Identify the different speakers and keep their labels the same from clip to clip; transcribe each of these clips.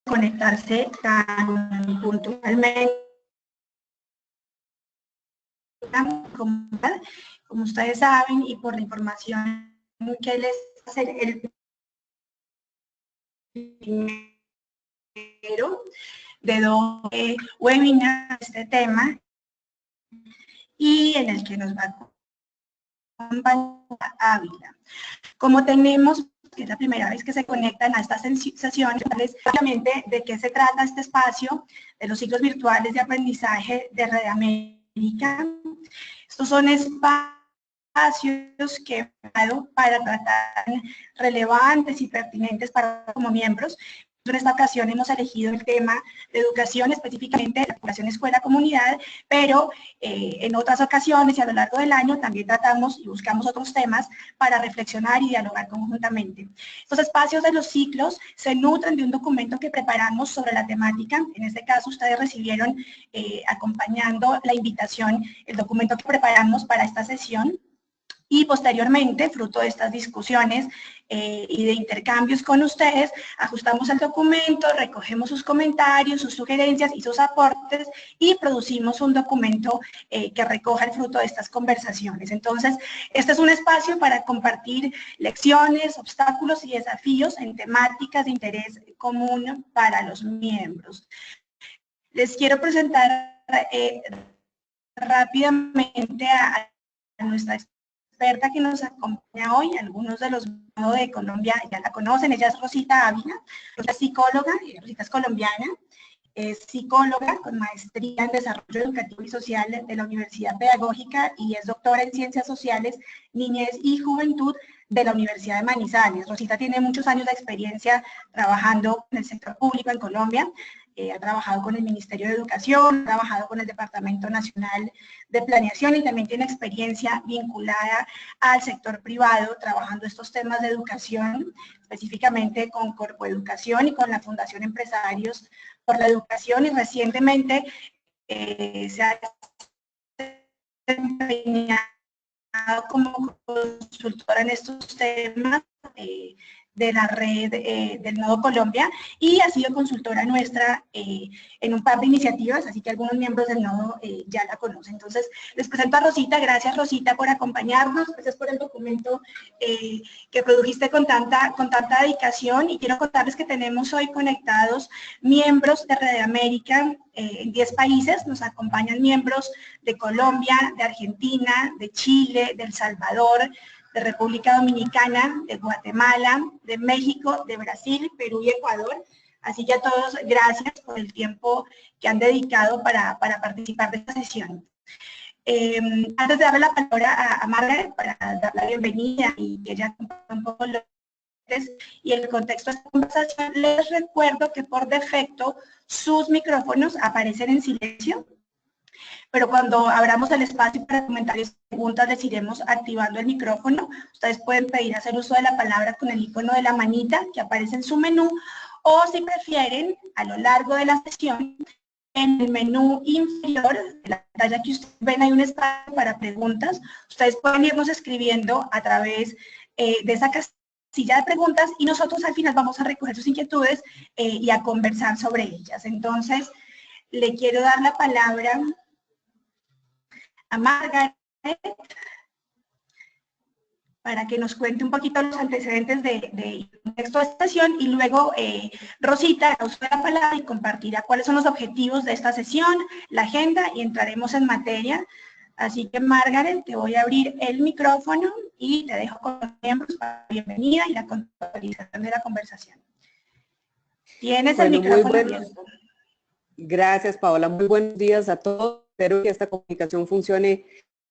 Speaker 1: conectarse tan puntualmente como ustedes saben, y por la información que les hace el primero de dos webinars de este tema, y en el que nos va a acompañar Ávila. Como tenemos, que es la primera vez que se conectan a estas sesiones, obviamente de qué se trata este espacio de los ciclos virtuales de aprendizaje de Red América. Estos son espacios que he dado para tratar relevantes y pertinentes para como miembros. En esta ocasión hemos elegido el tema de educación, específicamente de la población escuela-comunidad, pero en otras ocasiones y a lo largo del año también tratamos y buscamos otros temas para reflexionar y dialogar conjuntamente. Estos espacios de los ciclos se nutren de un documento que preparamos sobre la temática. En este caso, ustedes recibieron, acompañando la invitación, el documento que preparamos para esta sesión. Y posteriormente, fruto de estas discusiones y de intercambios con ustedes, ajustamos el documento, recogemos sus comentarios, sus sugerencias y sus aportes y producimos un documento que recoja el fruto de estas conversaciones. Entonces, este es un espacio para compartir lecciones, obstáculos y desafíos en temáticas de interés común para los miembros. Les quiero presentar rápidamente a nuestra experta que nos acompaña hoy. Algunos de los de Colombia ya la conocen. Ella es Rosita Ávila, es psicóloga, Rosita es colombiana, es psicóloga con maestría en desarrollo educativo y social de la Universidad Pedagógica y es doctora en ciencias sociales, niñez y juventud de la Universidad de Manizales. Rosita tiene muchos años de experiencia trabajando en el sector público en Colombia. Ha trabajado con el Ministerio de Educación, ha trabajado con el Departamento Nacional de Planeación y también tiene experiencia vinculada al sector privado, trabajando estos temas de educación, específicamente con Corpoeducación y con la Fundación Empresarios por la Educación, y recientemente se ha desempeñado como consultora en estos temas de la red del Nodo Colombia, y ha sido consultora nuestra en un par de iniciativas, así que algunos miembros del Nodo ya la conocen. Entonces, les presento a Rosita. Gracias, Rosita, por acompañarnos, gracias por el documento que produjiste con tanta dedicación, y quiero contarles que tenemos hoy conectados miembros de Red América en 10 países. Nos acompañan miembros de Colombia, de Argentina, de Chile, de El Salvador, de República Dominicana, de Guatemala, de México, de Brasil, Perú y Ecuador. Así que a todos, gracias por el tiempo que han dedicado para participar de esta sesión. Antes de darle la palabra a Margaret para dar la bienvenida y que ella comparta un poco los y el contexto de esta conversación, les recuerdo que por defecto sus micrófonos aparecen en silencio, pero cuando abramos el espacio para comentarios y preguntas les iremos activando el micrófono. Ustedes pueden pedir hacer uso de la palabra con el icono de la manita que aparece en su menú, o si prefieren, a lo largo de la sesión, en el menú inferior de la pantalla que ustedes ven hay un espacio para preguntas. Ustedes pueden irnos escribiendo a través de esa casilla de preguntas y nosotros al final vamos a recoger sus inquietudes y a conversar sobre ellas. Entonces, le quiero dar la palabra a Margaret para que nos cuente un poquito los antecedentes de esta sesión, y luego Rosita nos da la palabra y compartirá cuáles son los objetivos de esta sesión, la agenda, y entraremos en materia. Así que, Margaret, te voy a abrir el micrófono y te dejo con los miembros para la bienvenida y la contextualización de la conversación. Tienes el micrófono abierto.
Speaker 2: Gracias, Paola. Muy buenos días a todos. Espero que esta comunicación funcione.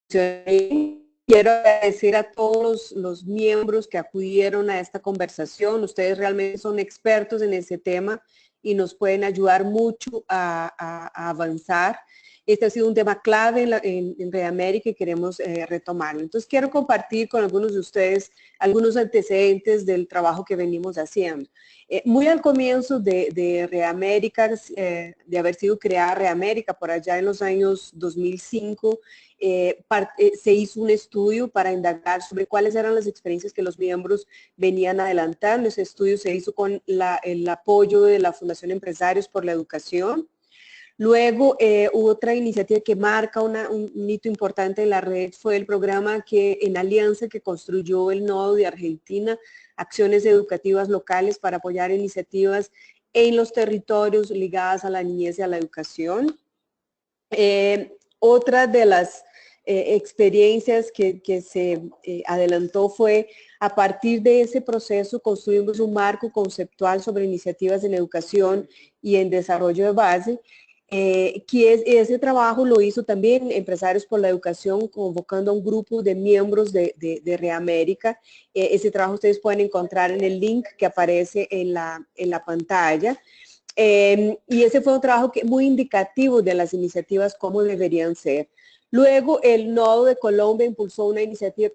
Speaker 2: Quiero agradecer a todos los miembros que acudieron a esta conversación. Ustedes realmente son expertos en ese tema y nos pueden ayudar mucho a avanzar. Este ha sido un tema clave en Red América y queremos retomarlo. Entonces, quiero compartir con algunos de ustedes algunos antecedentes del trabajo que venimos haciendo. Muy al comienzo de Red América, de haber sido creada Red América por allá en los años 2005, se hizo un estudio para indagar sobre cuáles eran las experiencias que los miembros venían adelantando. Ese estudio se hizo con el apoyo de la Fundación Fundación Empresarios por la Educación. Luego, otra iniciativa que marca un hito importante en la red fue el programa en alianza que construyó el Nodo de Argentina, Acciones Educativas Locales para apoyar iniciativas en los territorios ligadas a la niñez y a la educación. Otra de las experiencias que se adelantó fue, a partir de ese proceso, construimos un marco conceptual sobre iniciativas en educación y en desarrollo de base, ese trabajo lo hizo también Empresarios por la Educación, convocando a un grupo de miembros de Reamérica. Ese trabajo ustedes pueden encontrar en el link que aparece en la pantalla. Y ese fue un trabajo muy indicativo de las iniciativas, cómo deberían ser. Luego, el Nodo de Colombia impulsó una iniciativa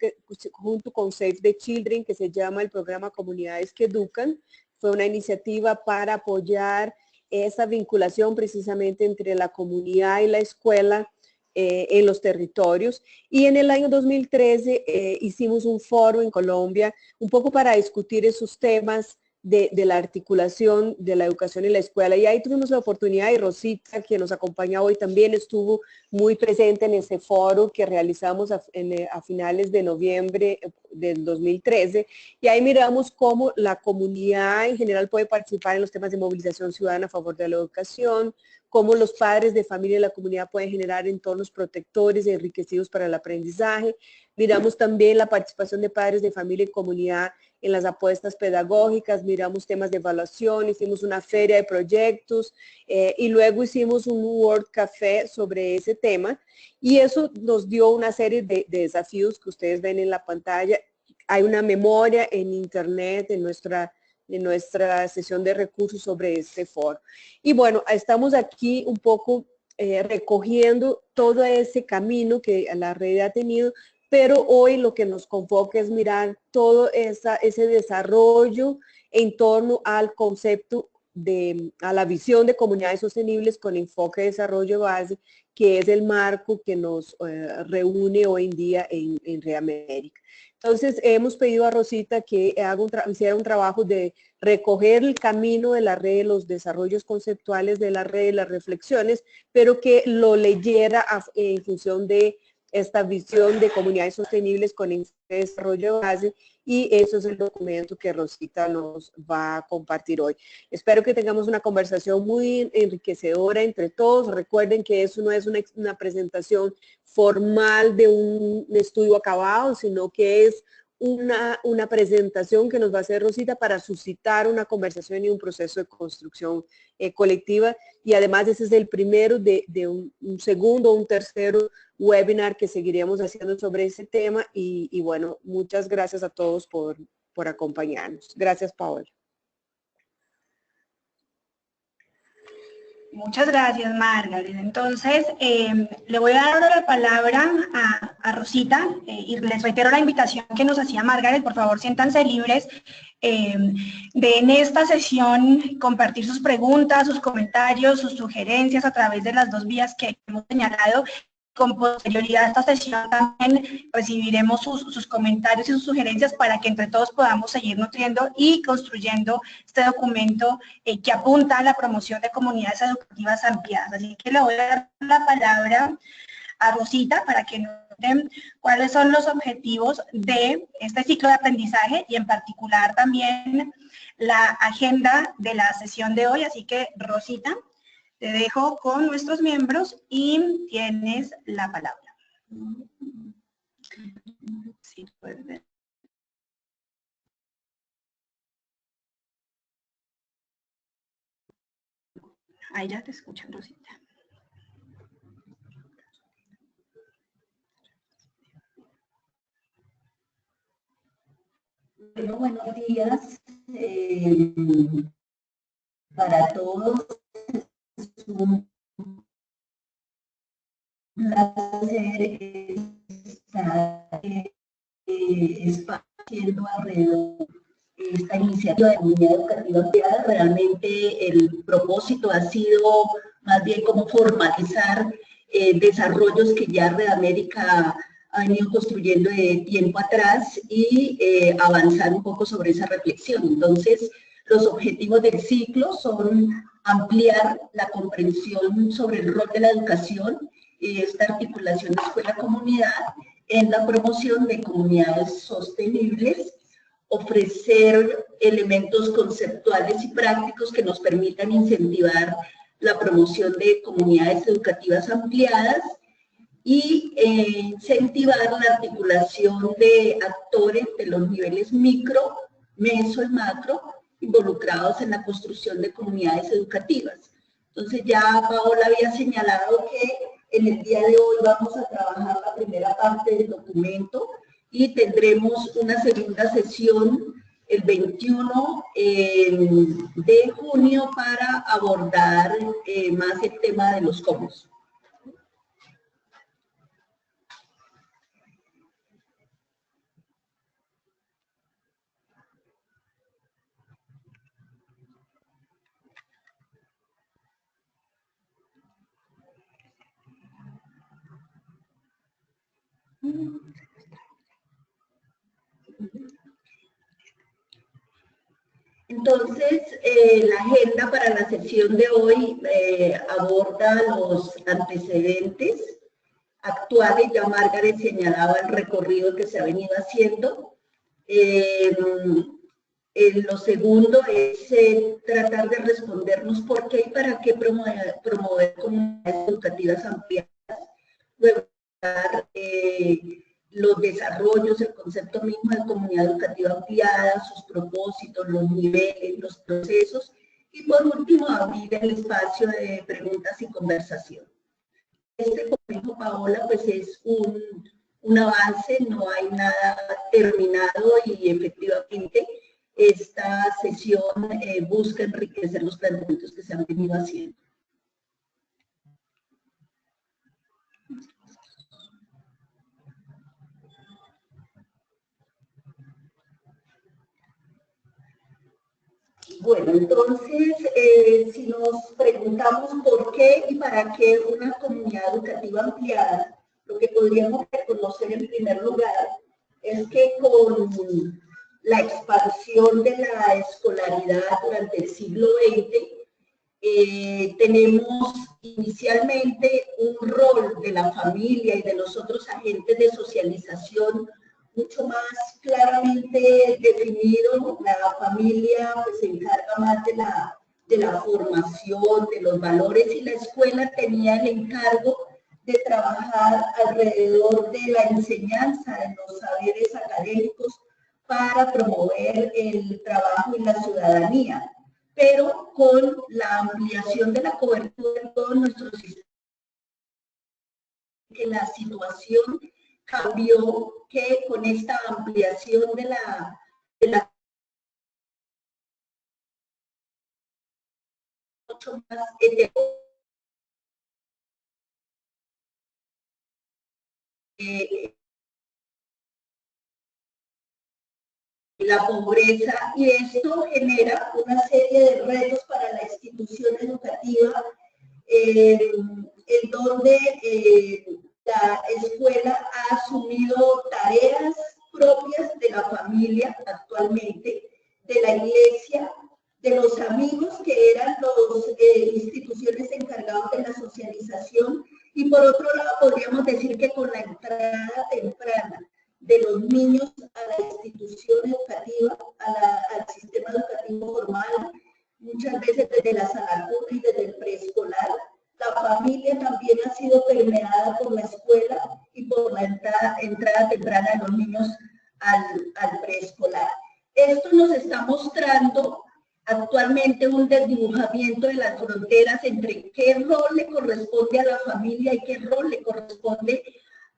Speaker 2: junto con Save the Children, que se llama el programa Comunidades que Educan. Fue una iniciativa para apoyar esa vinculación precisamente entre la comunidad y la escuela en los territorios. Y en el año 2013 hicimos un foro en Colombia, un poco para discutir esos temas de la articulación de la educación en la escuela. Y ahí tuvimos la oportunidad, y Rosita, que nos acompaña hoy, también estuvo muy presente en ese foro que realizamos a finales de noviembre del 2013. Y ahí miramos cómo la comunidad en general puede participar en los temas de movilización ciudadana a favor de la educación, cómo los padres de familia y la comunidad pueden generar entornos protectores y enriquecidos para el aprendizaje. Miramos también la participación de padres de familia y comunidad en las apuestas pedagógicas, miramos temas de evaluación, hicimos una feria de proyectos y luego hicimos un World Café sobre ese tema, y eso nos dio una serie de desafíos que ustedes ven en la pantalla. Hay una memoria en internet, en nuestra sesión de recursos sobre este foro. Y bueno, estamos aquí un poco recogiendo todo ese camino que la red ha tenido, pero hoy lo que nos convoca es mirar todo ese desarrollo en torno al concepto a la visión de comunidades sostenibles con enfoque de desarrollo base, que es el marco que nos reúne hoy en día en Reamérica. Entonces, hemos pedido a Rosita que hiciera un trabajo de recoger el camino de la red, los desarrollos conceptuales de la red, las reflexiones, pero que lo leyera en función de esta visión de comunidades sostenibles con desarrollo base, y eso es el documento que Rosita nos va a compartir hoy. Espero que tengamos una conversación muy enriquecedora entre todos. Recuerden que eso no es una presentación formal de un estudio acabado, sino que es una presentación que nos va a hacer Rosita para suscitar una conversación y un proceso de construcción colectiva, y además ese es el primero de un segundo o un tercero webinar que seguiremos haciendo sobre ese tema, y bueno, muchas gracias a todos por acompañarnos. Gracias, Paola.
Speaker 1: Muchas gracias, Margaret. Entonces, le voy a dar la palabra a Rosita y les reitero la invitación que nos hacía Margaret. Por favor, siéntanse libres de en esta sesión compartir sus preguntas, sus comentarios, sus sugerencias a través de las dos vías que hemos señalado. Con posterioridad a esta sesión también recibiremos sus comentarios y sus sugerencias para que entre todos podamos seguir nutriendo y construyendo este documento que apunta a la promoción de comunidades educativas ampliadas. Así que le voy a dar la palabra a Rosita para que noten cuáles son los objetivos de este ciclo de aprendizaje y en particular también la agenda de la sesión de hoy. Así que, Rosita, te dejo con nuestros miembros y tienes la palabra. Sí, puedes ver. Ahí ya te escuchan, Rosita.
Speaker 3: Bueno, buenos días para todos. Es un placer estar esparciendo alrededor esta iniciativa de comunidad educativa ampliada. Realmente el propósito ha sido más bien como formalizar desarrollos que ya Reamérica ha venido construyendo de tiempo atrás y avanzar un poco sobre esa reflexión. Entonces, los objetivos del ciclo son ampliar la comprensión sobre el rol de la educación y esta articulación de escuela-comunidad en la promoción de comunidades sostenibles, ofrecer elementos conceptuales y prácticos que nos permitan incentivar la promoción de comunidades educativas ampliadas y incentivar la articulación de actores de los niveles micro, meso y macro involucrados en la construcción de comunidades educativas. Entonces ya Paola había señalado que en el día de hoy vamos a trabajar la primera parte del documento y tendremos una segunda sesión el 21 de junio para abordar más el tema de los cómo. Entonces, la agenda para la sesión de hoy aborda los antecedentes actuales. Ya Margaret señalaba el recorrido que se ha venido haciendo. Lo segundo es tratar de respondernos por qué y para qué promover comunidades educativas ampliadas. Luego, los desarrollos, el concepto mismo de comunidad educativa ampliada, sus propósitos, los niveles, los procesos, y por último abrir el espacio de preguntas y conversación. Como dijo Paola, pues es un avance, no hay nada terminado y efectivamente esta sesión busca enriquecer los planteamientos que se han venido haciendo. Bueno, entonces, si nos preguntamos por qué y para qué una comunidad educativa ampliada, lo que podríamos reconocer en primer lugar es que con la expansión de la escolaridad durante el siglo XX, tenemos inicialmente un rol de la familia y de los otros agentes de socialización mucho más claramente definido. La familia pues, se encarga más de la formación, de los valores, y la escuela tenía el encargo de trabajar alrededor de la enseñanza de los saberes académicos para promover el trabajo y la ciudadanía, pero con la ampliación de la cobertura de todos nuestros sistemas, que la situación cambió, que con esta ampliación de la mucho más la pobreza, y esto genera una serie de retos para la institución educativa en donde la escuela ha asumido tareas propias de la familia actualmente, de la iglesia, de los amigos que eran las instituciones encargadas de la socialización, y por otro lado podríamos decir que con la entrada temprana de los niños a la institución educativa, al sistema educativo formal, muchas veces desde la sala cuna y desde el preescolar, la familia también ha sido permeada por la escuela y por la entrada temprana de los niños al preescolar. Esto nos está mostrando actualmente un desdibujamiento de las fronteras entre qué rol le corresponde a la familia y qué rol le corresponde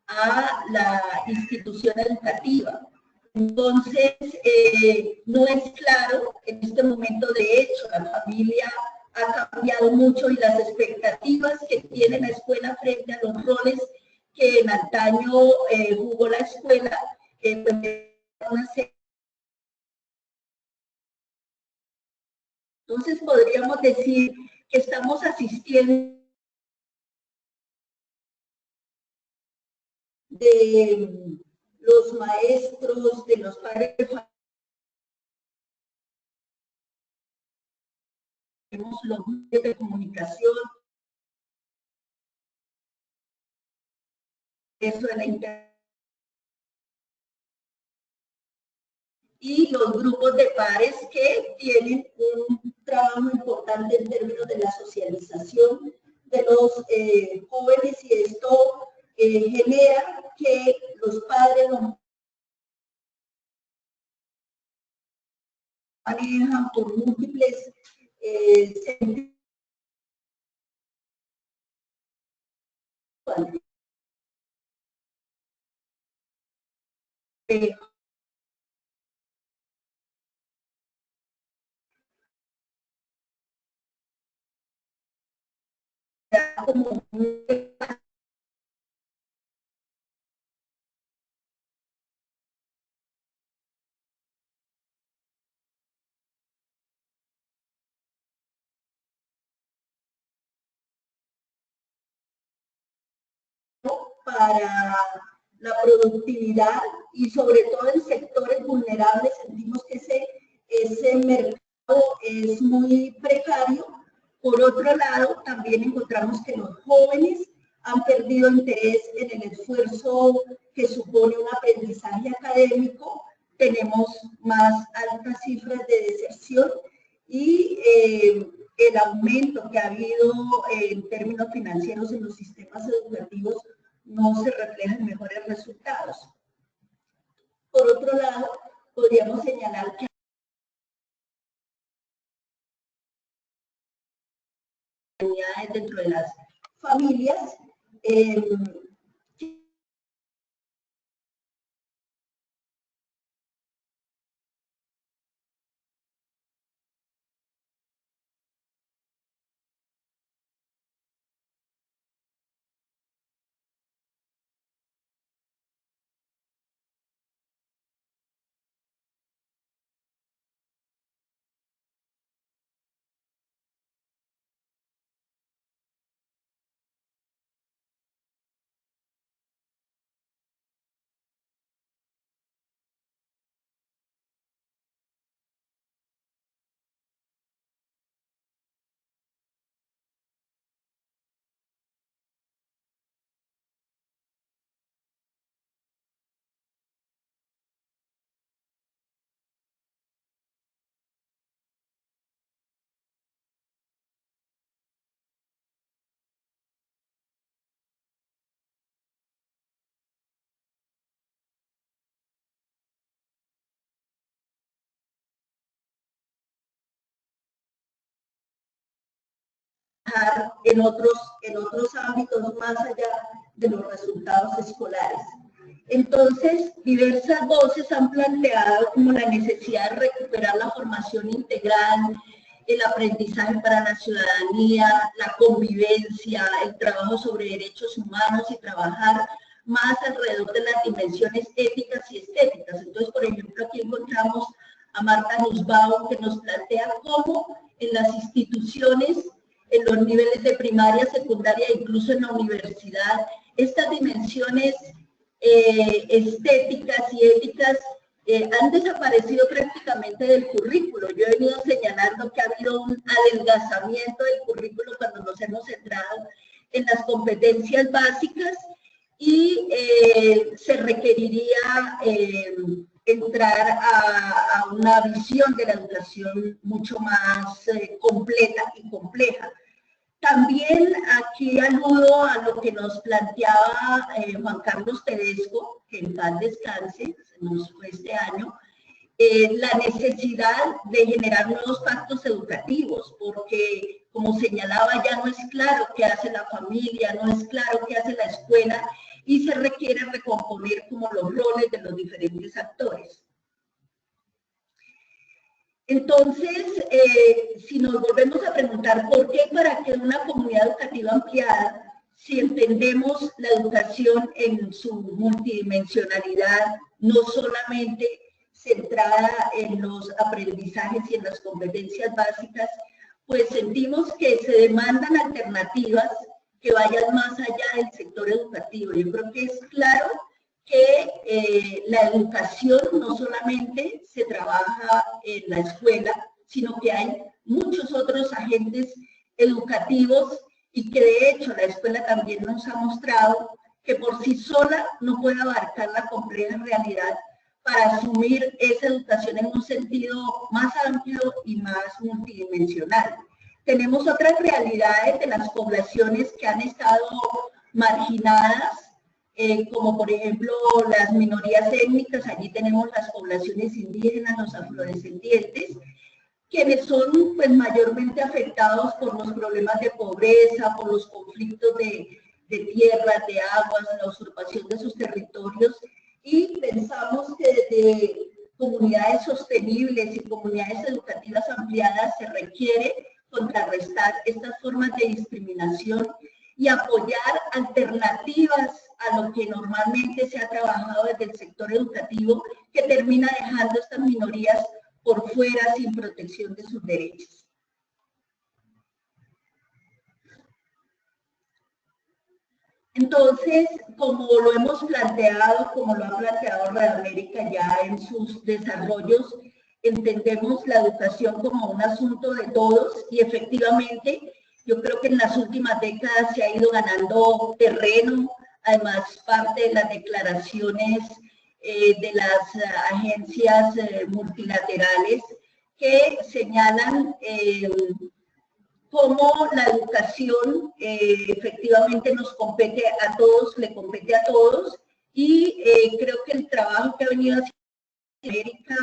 Speaker 3: a la institución educativa. Entonces, no es claro en este momento. De hecho, la familia ha cambiado mucho y las expectativas que tiene la escuela frente a los roles que en antaño jugó la escuela, entonces podríamos decir que estamos asistiendo de los maestros, de los padres de familia, los medios de comunicación, eso de la internet, y los grupos de pares que tienen un trabajo importante en términos de la socialización de los jóvenes, y esto genera que los padres los manejan por múltiples sentidos. Como para la productividad, y sobre todo en sectores vulnerables sentimos que ese mercado es muy precario. Por otro lado, también encontramos que los jóvenes han perdido interés en el esfuerzo que supone un aprendizaje académico. Tenemos más altas cifras de deserción, y el aumento que ha habido en términos financieros en los sistemas educativos no se refleja en mejores resultados. Por otro lado, podríamos señalar que dentro de las familias en otros ámbitos más allá de los resultados escolares. Entonces, diversas voces han planteado como la necesidad de recuperar la formación integral, el aprendizaje para la ciudadanía, la convivencia, el trabajo sobre derechos humanos, y trabajar más alrededor de las dimensiones éticas y estéticas. Entonces, por ejemplo, aquí encontramos a Marta Nussbaum, que nos plantea cómo en las instituciones, en los niveles de primaria, secundaria e incluso en la universidad, estas dimensiones estéticas y éticas han desaparecido prácticamente del currículo. Yo he venido señalando que ha habido un adelgazamiento del currículo cuando nos hemos centrado en las competencias básicas, y se requeriría entrar a una visión de la educación mucho más completa y compleja. También aquí aludo a lo que nos planteaba Juan Carlos Tedesco, que en paz descanse, se nos fue este año, la necesidad de generar nuevos pactos educativos, porque, como señalaba, ya no es claro qué hace la familia, no es claro qué hace la escuela, y se requiere recomponer como los roles de los diferentes actores. Entonces, si nos volvemos a preguntar por qué, para que una comunidad educativa ampliada, si entendemos la educación en su multidimensionalidad, no solamente centrada en los aprendizajes y en las competencias básicas, pues sentimos que se demandan alternativas que vayan más allá del sector educativo. Yo creo que es claro que la educación no solamente se trabaja en la escuela, sino que hay muchos otros agentes educativos y que de hecho la escuela también nos ha mostrado que por sí sola no puede abarcar la compleja realidad para asumir esa educación en un sentido más amplio y más multidimensional. Tenemos otras realidades de las poblaciones que han estado marginadas, como por ejemplo las minorías étnicas. Allí tenemos las poblaciones indígenas, los afrodescendientes, quienes son pues mayormente afectados por los problemas de pobreza, por los conflictos de tierras, de aguas, la usurpación de sus territorios, y pensamos que desde comunidades sostenibles y comunidades educativas ampliadas se requiere contrarrestar estas formas de discriminación y apoyar alternativas a lo que normalmente se ha trabajado desde el sector educativo, que termina dejando a estas minorías por fuera sin protección de sus derechos. Entonces, como lo hemos planteado, como lo ha planteado Red América ya en sus desarrollos, entendemos la educación como un asunto de todos y efectivamente yo creo que en las últimas décadas se ha ido ganando terreno, además parte de las declaraciones de las agencias multilaterales que señalan cómo la educación efectivamente nos compete a todos, le compete a todos, y creo que el trabajo que ha venido haciendo América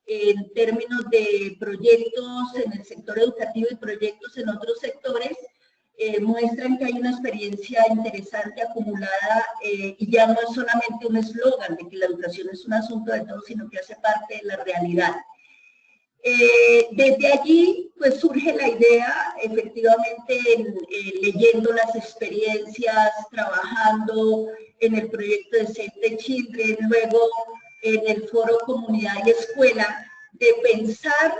Speaker 3: en términos de proyectos en el sector educativo y proyectos en otros sectores muestran que hay una experiencia interesante acumulada y ya no es solamente un eslogan de que la educación es un asunto de todos, sino que hace parte de la realidad. Desde allí pues surge la idea, efectivamente, leyendo las experiencias, trabajando en el proyecto de Save the Children, luego en el foro Comunidad y Escuela, de pensar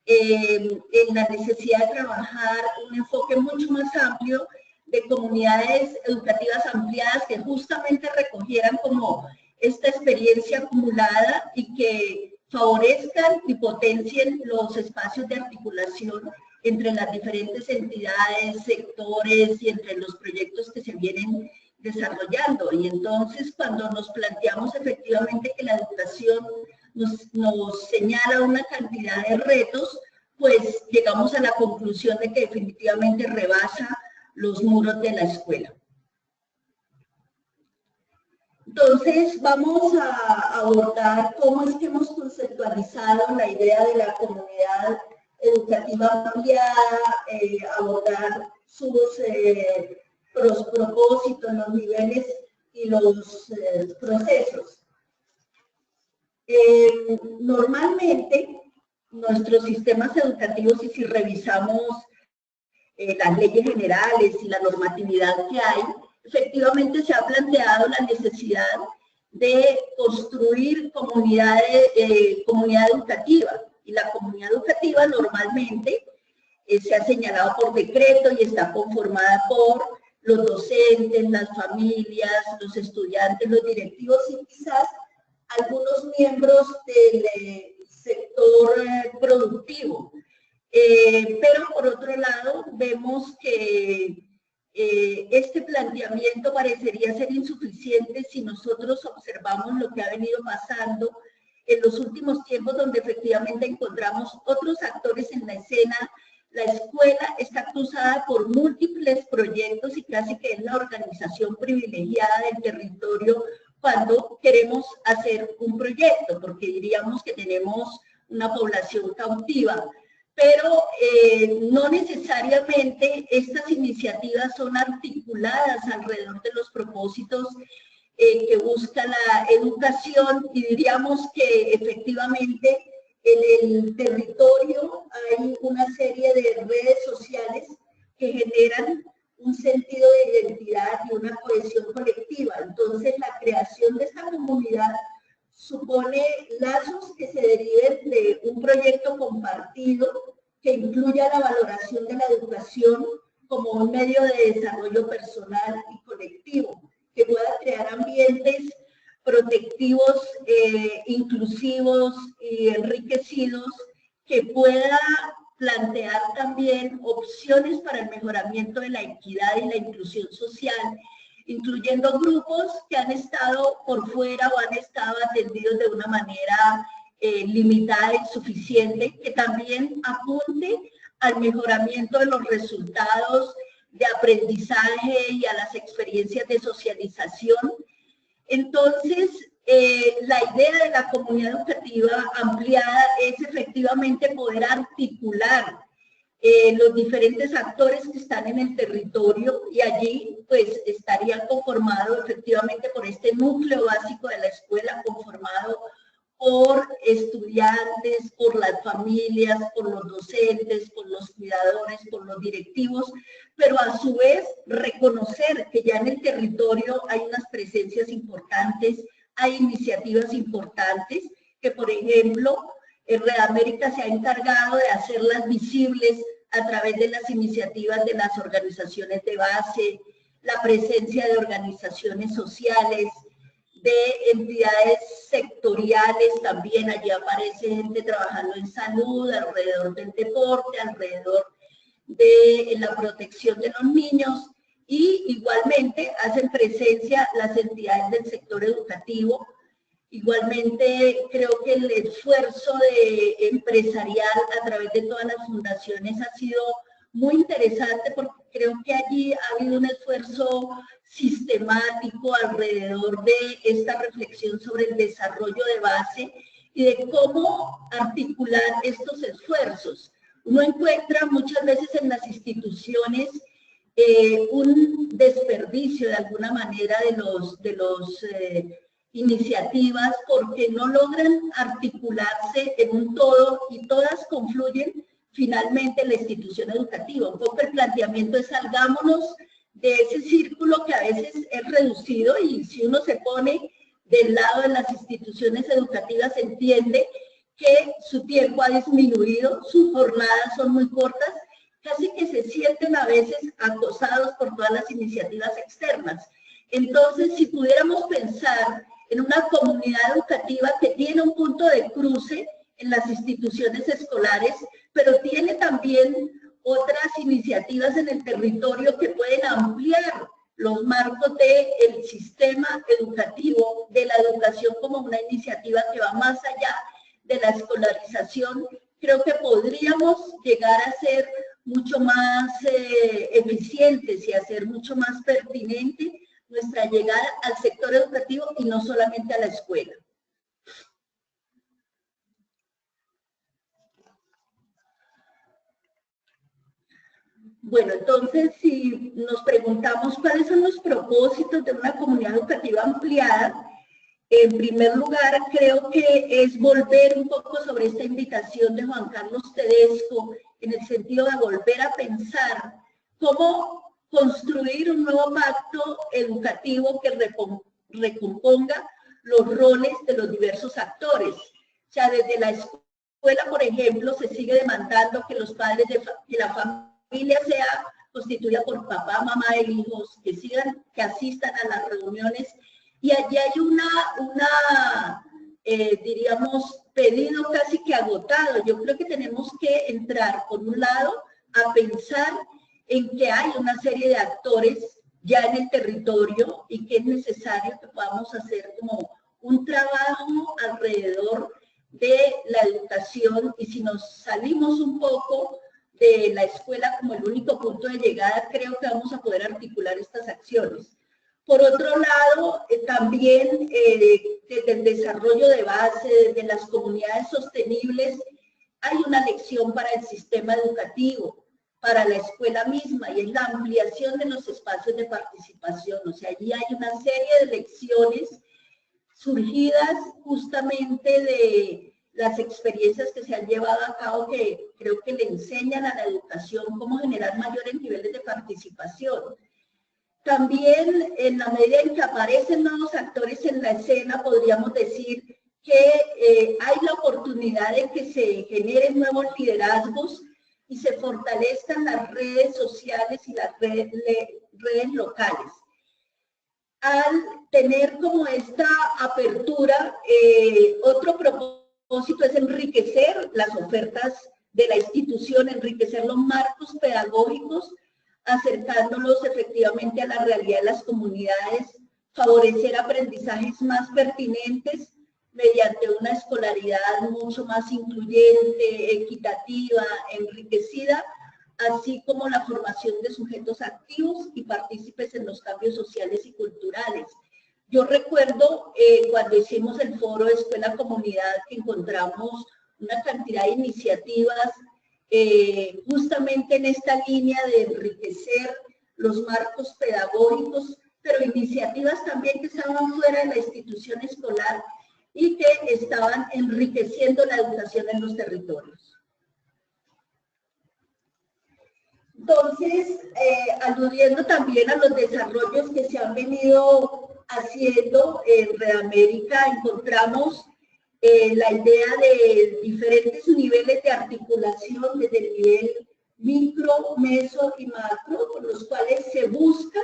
Speaker 3: en la necesidad de trabajar un enfoque mucho más amplio de comunidades educativas ampliadas que justamente recogieran como esta experiencia acumulada y que favorezcan y potencien los espacios de articulación entre las diferentes entidades, sectores y entre los proyectos que se vienen desarrollando. Y entonces cuando nos planteamos efectivamente que la educación nos señala una cantidad de retos, pues llegamos a la conclusión de que definitivamente rebasa los muros de la escuela. Entonces, vamos a abordar cómo es que hemos conceptualizado la idea de la comunidad educativa ampliada, abordar sus propósitos, los niveles y los procesos. Normalmente, nuestros sistemas educativos, y si revisamos las leyes generales y la normatividad que hay, efectivamente se ha planteado la necesidad de construir comunidad educativa. Y la comunidad educativa normalmente se ha señalado por decreto y está conformada por los docentes, las familias, los estudiantes, los directivos y quizás algunos miembros del sector productivo. Pero por otro lado, vemos que este planteamiento parecería ser insuficiente si nosotros observamos lo que ha venido pasando en los últimos tiempos, donde efectivamente encontramos otros actores en la escena. La escuela está cruzada por múltiples proyectos y casi que es la organización privilegiada del territorio cuando queremos hacer un proyecto, porque diríamos que tenemos una población cautiva. Pero no necesariamente estas iniciativas son articuladas alrededor de los propósitos que busca la educación, y diríamos que efectivamente en el territorio hay una serie de redes sociales que generan un sentido de identidad y una cohesión colectiva. Entonces la creación de esta comunidad supone lazos que se deriven de un proyecto compartido que incluya la valoración de la educación como un medio de desarrollo personal y colectivo, que pueda crear ambientes protectivos, inclusivos y enriquecidos, que pueda plantear también opciones para el mejoramiento de la equidad y la inclusión social, incluyendo grupos que han estado por fuera o han estado atendidos de una manera limitada e insuficiente, que también apunte al mejoramiento de los resultados de aprendizaje y a las experiencias de socialización. Entonces, la idea de la comunidad educativa ampliada es efectivamente poder articular los diferentes actores que están en el territorio, y allí pues estaría conformado efectivamente por este núcleo básico de la escuela, conformado por estudiantes, por las familias, por los docentes, por los cuidadores, por los directivos, pero a su vez reconocer que ya en el territorio hay unas presencias importantes, hay iniciativas importantes, que por ejemplo Red América se ha encargado de hacerlas visibles a través de las iniciativas de las organizaciones de base, la presencia de organizaciones sociales, de entidades sectoriales también. Allí aparece gente trabajando en salud, alrededor del deporte, alrededor de la protección de los niños, y igualmente hacen presencia las entidades del sector educativo. Igualmente creo que el esfuerzo empresarial a través de todas las fundaciones ha sido muy interesante, porque creo que allí ha habido un esfuerzo sistemático alrededor de esta reflexión sobre el desarrollo de base y de cómo articular estos esfuerzos. Uno encuentra muchas veces en las instituciones un desperdicio de alguna manera de los iniciativas, porque no logran articularse en un todo y todas confluyen finalmente en la institución educativa. Un poco el planteamiento es: salgámonos de ese círculo que a veces es reducido, y si uno se pone del lado de las instituciones educativas entiende que su tiempo ha disminuido, sus jornadas son muy cortas, casi que se sienten a veces acosados por todas las iniciativas externas. Entonces, si pudiéramos pensar en una comunidad educativa que tiene un punto de cruce en las instituciones escolares, pero tiene también otras iniciativas en el territorio que pueden ampliar los marcos del sistema educativo, de la educación como una iniciativa que va más allá de la escolarización, creo que podríamos llegar a ser mucho más eficientes y a ser mucho más pertinente nuestra llegada al sector educativo y no solamente a la escuela. Bueno, entonces, si nos preguntamos cuáles son los propósitos de una comunidad educativa ampliada, en primer lugar, creo que es volver un poco sobre esta invitación de Juan Carlos Tedesco, en el sentido de volver a pensar cómo construir un nuevo pacto educativo que recomponga los roles de los diversos actores. O sea, desde la escuela, por ejemplo, se sigue demandando que los padres de la familia sea constituida por papá, mamá e hijos, que asistan a las reuniones, y allí hay diríamos, pedido casi que agotado. Yo creo que tenemos que entrar, por un lado, a pensar en que hay una serie de actores ya en el territorio y que es necesario que podamos hacer como un trabajo alrededor de la educación, y si nos salimos un poco de la escuela como el único punto de llegada, creo que vamos a poder articular estas acciones. Por otro lado, también desde el desarrollo de base, desde las comunidades sostenibles, hay una lección para el sistema educativo, para la escuela misma, y es la ampliación de los espacios de participación. O sea, allí hay una serie de lecciones surgidas justamente de las experiencias que se han llevado a cabo, que creo que le enseñan a la educación cómo generar mayores niveles de participación. También, en la medida en que aparecen nuevos actores en la escena, podríamos decir que hay la oportunidad de que se generen nuevos liderazgos y se fortalezcan las redes sociales y las redes locales. Al tener como esta apertura, otro propósito es enriquecer las ofertas de la institución, enriquecer los marcos pedagógicos, acercándolos efectivamente a la realidad de las comunidades, favorecer aprendizajes más pertinentes mediante una escolaridad mucho más incluyente, equitativa, enriquecida, así como la formación de sujetos activos y partícipes en los cambios sociales y culturales. Yo recuerdo cuando hicimos el foro Escuela-Comunidad que encontramos una cantidad de iniciativas justamente en esta línea de enriquecer los marcos pedagógicos, pero iniciativas también que estaban fuera de la institución escolar y que estaban enriqueciendo la educación en los territorios. Entonces, aludiendo también a los desarrollos que se han venido haciendo en Red América, encontramos la idea de diferentes niveles de articulación desde el nivel micro, meso y macro, con los cuales se busca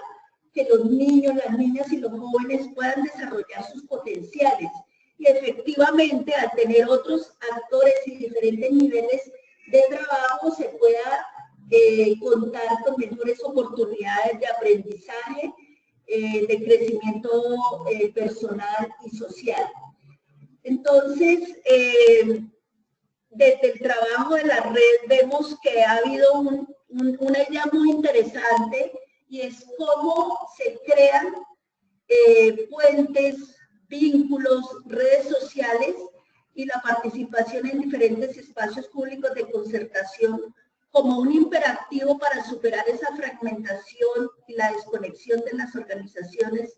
Speaker 3: que los niños, las niñas y los jóvenes puedan desarrollar sus potenciales. Y efectivamente, al tener otros actores y diferentes niveles de trabajo, se pueda contar con mejores oportunidades de aprendizaje, de crecimiento personal y social. Entonces, desde el trabajo de la red vemos que ha habido una idea muy interesante y es cómo se crean puentes, vínculos, redes sociales y la participación en diferentes espacios públicos de concertación como un imperativo para superar esa fragmentación y la desconexión de las organizaciones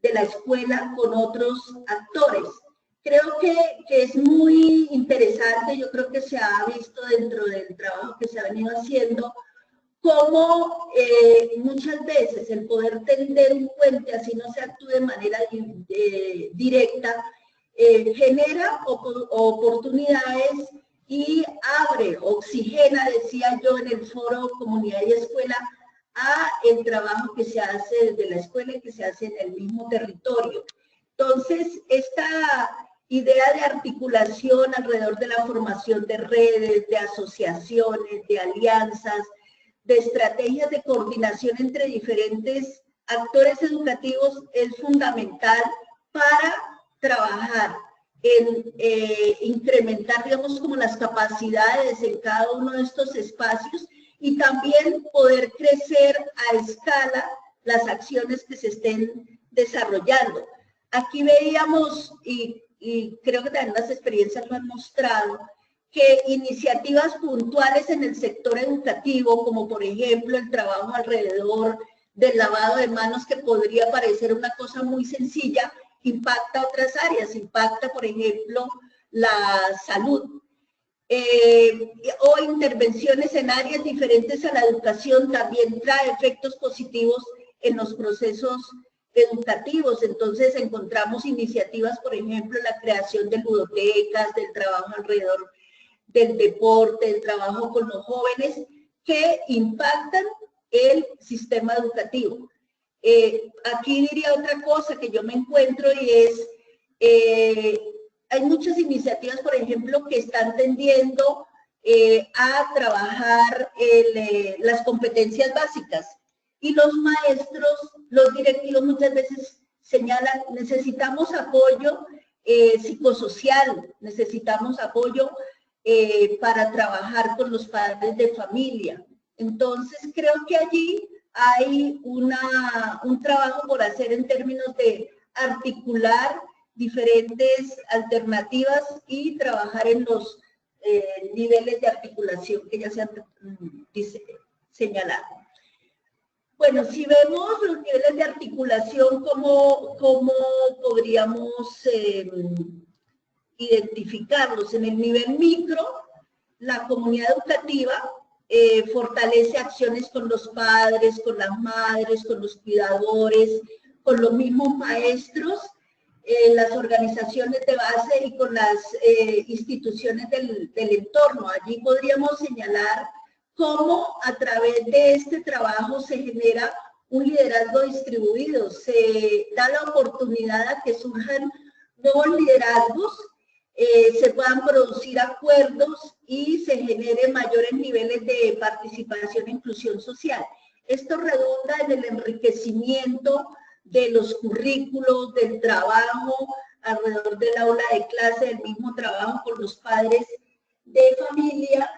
Speaker 3: de la escuela con otros actores. Creo que es muy interesante, yo creo que se ha visto dentro del trabajo que se ha venido haciendo, cómo muchas veces el poder tender un puente, así no se actúe de manera directa, genera oportunidades y abre, oxigena, decía yo en el foro Comunidad y Escuela, a el trabajo que se hace desde la escuela y que se hace en el mismo territorio. Entonces, esta idea de articulación alrededor de la formación de redes, de asociaciones, de alianzas, de estrategias de coordinación entre diferentes actores educativos es fundamental para trabajar en incrementar, digamos, como las capacidades en cada uno de estos espacios y también poder crecer a escala las acciones que se estén desarrollando. Aquí veíamos, y creo que también las experiencias lo han mostrado, que iniciativas puntuales en el sector educativo, como por ejemplo el trabajo alrededor del lavado de manos, que podría parecer una cosa muy sencilla, impacta otras áreas, impacta por ejemplo la salud, o intervenciones en áreas diferentes a la educación también trae efectos positivos en los procesos educativos. Entonces encontramos iniciativas, por ejemplo, la creación de ludotecas, del trabajo alrededor del deporte, el trabajo con los jóvenes, que impactan el sistema educativo. Aquí diría otra cosa que yo me encuentro y es, hay muchas iniciativas, por ejemplo, que están tendiendo a trabajar las competencias básicas y los maestros, los directivos muchas veces señalan, necesitamos apoyo psicosocial, necesitamos apoyo para trabajar con los padres de familia. Entonces, creo que allí hay un trabajo por hacer en términos de articular diferentes alternativas y trabajar en los niveles de articulación que ya se han señalado. Bueno, si vemos los niveles de articulación, ¿cómo podríamos identificarlos? En el nivel micro, la comunidad educativa fortalece acciones con los padres, con las madres, con los cuidadores, con los mismos maestros, las organizaciones de base y con las instituciones del entorno. Allí podríamos señalar cómo a través de este trabajo se genera un liderazgo distribuido, se da la oportunidad a que surjan nuevos liderazgos se puedan producir acuerdos y se generen mayores niveles de participación e inclusión social. Esto redunda en el enriquecimiento de los currículos, del trabajo alrededor del aula de clase, del mismo trabajo con los padres de familia,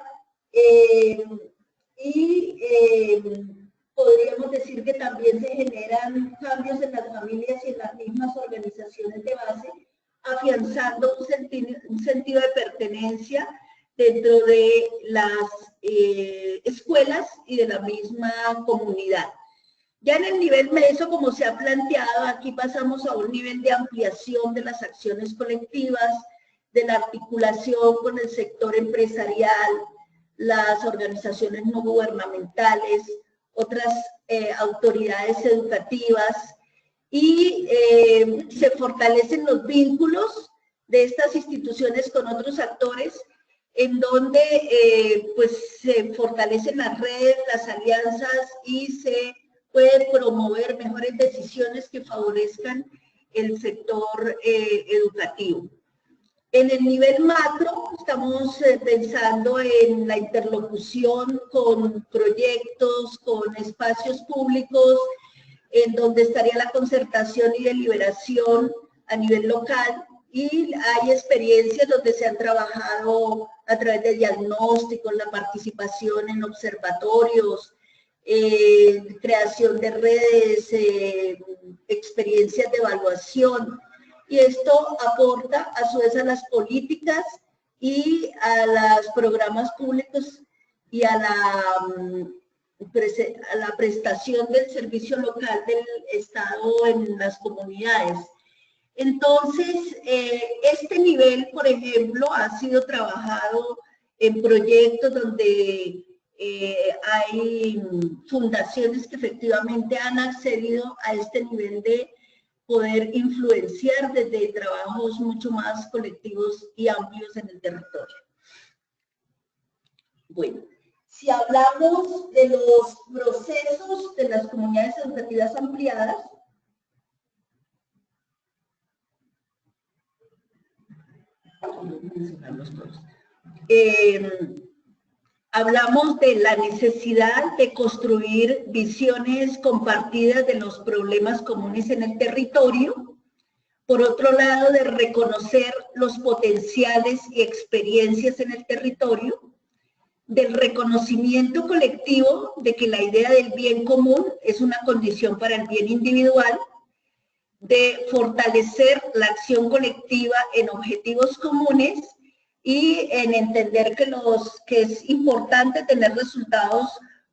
Speaker 3: podríamos decir que también se generan cambios en las familias y en las mismas organizaciones de base, afianzando un sentido de pertenencia dentro de las escuelas y de la misma comunidad. Ya en el nivel meso, como se ha planteado, aquí pasamos a un nivel de ampliación de las acciones colectivas, de la articulación con el sector empresarial, las organizaciones no gubernamentales, otras autoridades educativas, y se fortalecen los vínculos de estas instituciones con otros actores, en donde pues se fortalecen las redes, las alianzas, y se puede promover mejores decisiones que favorezcan el sector educativo. En el nivel macro, estamos pensando en la interlocución con proyectos, con espacios públicos, en donde estaría la concertación y deliberación a nivel local, y hay experiencias donde se han trabajado a través de diagnósticos, la participación en observatorios, creación de redes, experiencias de evaluación, y esto aporta a su vez a las políticas y a los programas públicos y a la prestación del servicio local del Estado en las comunidades. Entonces, este nivel, por ejemplo, ha sido trabajado en proyectos donde hay fundaciones que efectivamente han accedido a este nivel de poder influenciar desde trabajos mucho más colectivos y amplios en el territorio. Bueno, si hablamos de los procesos de las comunidades educativas ampliadas, hablamos de la necesidad de construir visiones compartidas de los problemas comunes en el territorio. Por otro lado, de reconocer los potenciales y experiencias en el territorio, del reconocimiento colectivo de que la idea del bien común es una condición para el bien individual, de fortalecer la acción colectiva en objetivos comunes y en entender que es importante tener resultados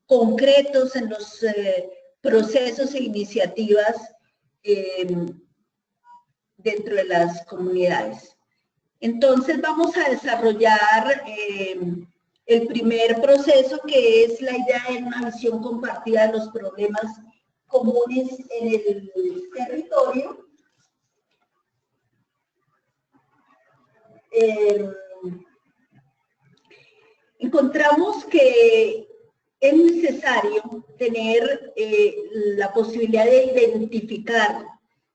Speaker 3: concretos en los procesos e iniciativas dentro de las comunidades. Entonces vamos a desarrollar el primer proceso, que es la idea de una visión compartida de los problemas comunes en el territorio. Encontramos que es necesario tener la posibilidad de identificar,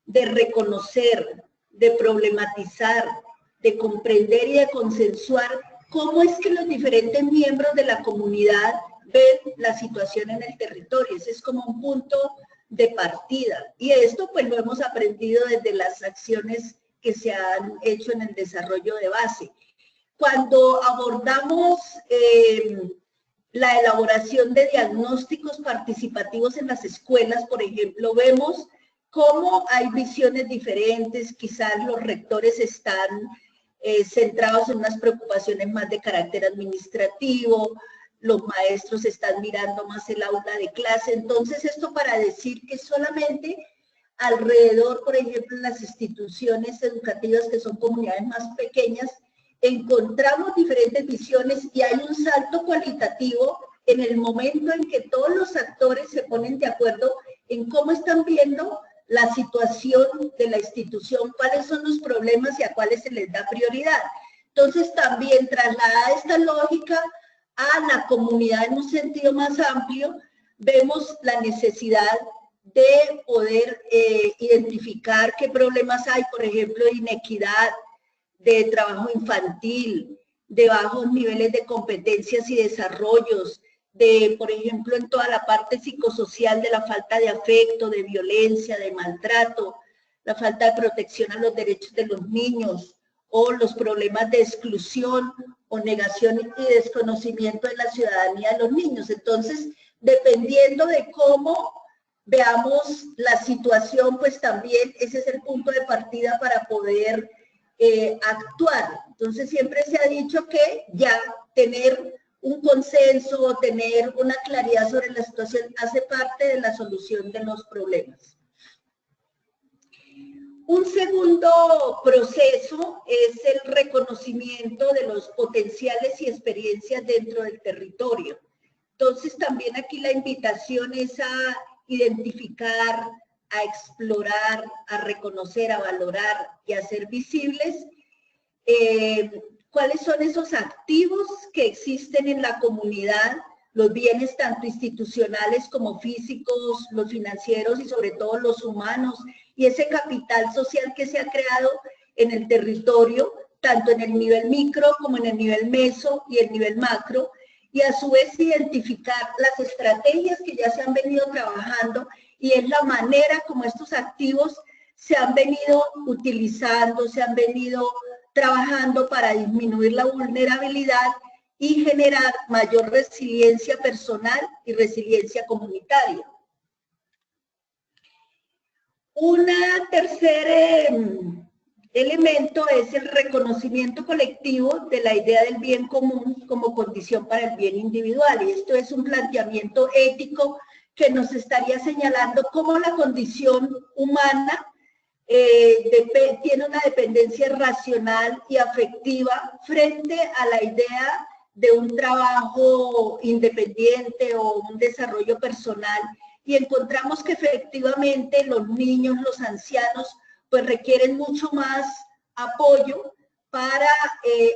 Speaker 3: de reconocer, de problematizar, de comprender y de consensuar cómo es que los diferentes miembros de la comunidad ven la situación en el territorio. Ese es como un punto de partida. Y esto pues lo hemos aprendido desde las acciones que se han hecho en el desarrollo de base. Cuando abordamos la elaboración de diagnósticos participativos en las escuelas, por ejemplo, vemos cómo hay visiones diferentes. Quizás los rectores están centrados en unas preocupaciones más de carácter administrativo, los maestros están mirando más el aula de clase. Entonces, esto para decir que solamente alrededor, por ejemplo, en las instituciones educativas que son comunidades más pequeñas, encontramos diferentes visiones, y hay un salto cualitativo en el momento en que todos los actores se ponen de acuerdo en cómo están viendo la situación de la institución, cuáles son los problemas y a cuáles se les da prioridad. Entonces, también trasladada esta lógica a la comunidad en un sentido más amplio, vemos la necesidad de poder identificar qué problemas hay, por ejemplo, de inequidad, de trabajo infantil, de bajos niveles de competencias y desarrollos, de, por ejemplo, en toda la parte psicosocial de la falta de afecto, de violencia, de maltrato, la falta de protección a los derechos de los niños, o los problemas de exclusión o negación y desconocimiento de la ciudadanía de los niños. Entonces, dependiendo de cómo veamos la situación, pues también ese es el punto de partida para poder actuar. Entonces, siempre se ha dicho que ya tener un consenso o tener una claridad sobre la situación hace parte de la solución de los problemas. Un segundo proceso es el reconocimiento de los potenciales y experiencias dentro del territorio. Entonces, también aquí la invitación es a identificar, a explorar, a reconocer, a valorar y a hacer visibles cuáles son esos activos que existen en la comunidad, los bienes tanto institucionales como físicos, los financieros y sobre todo los humanos, y ese capital social que se ha creado en el territorio, tanto en el nivel micro como en el nivel meso y el nivel macro, y a su vez identificar las estrategias que ya se han venido trabajando y es la manera como estos activos se han venido utilizando, se han venido trabajando para disminuir la vulnerabilidad y generar mayor resiliencia personal y resiliencia comunitaria. Un tercer elemento es el reconocimiento colectivo de la idea del bien común como condición para el bien individual. Y esto es un planteamiento ético que nos estaría señalando cómo la condición humana tiene una dependencia racional y afectiva frente a la idea de un trabajo independiente o un desarrollo personal, y encontramos que efectivamente los niños, los ancianos, pues requieren mucho más apoyo para,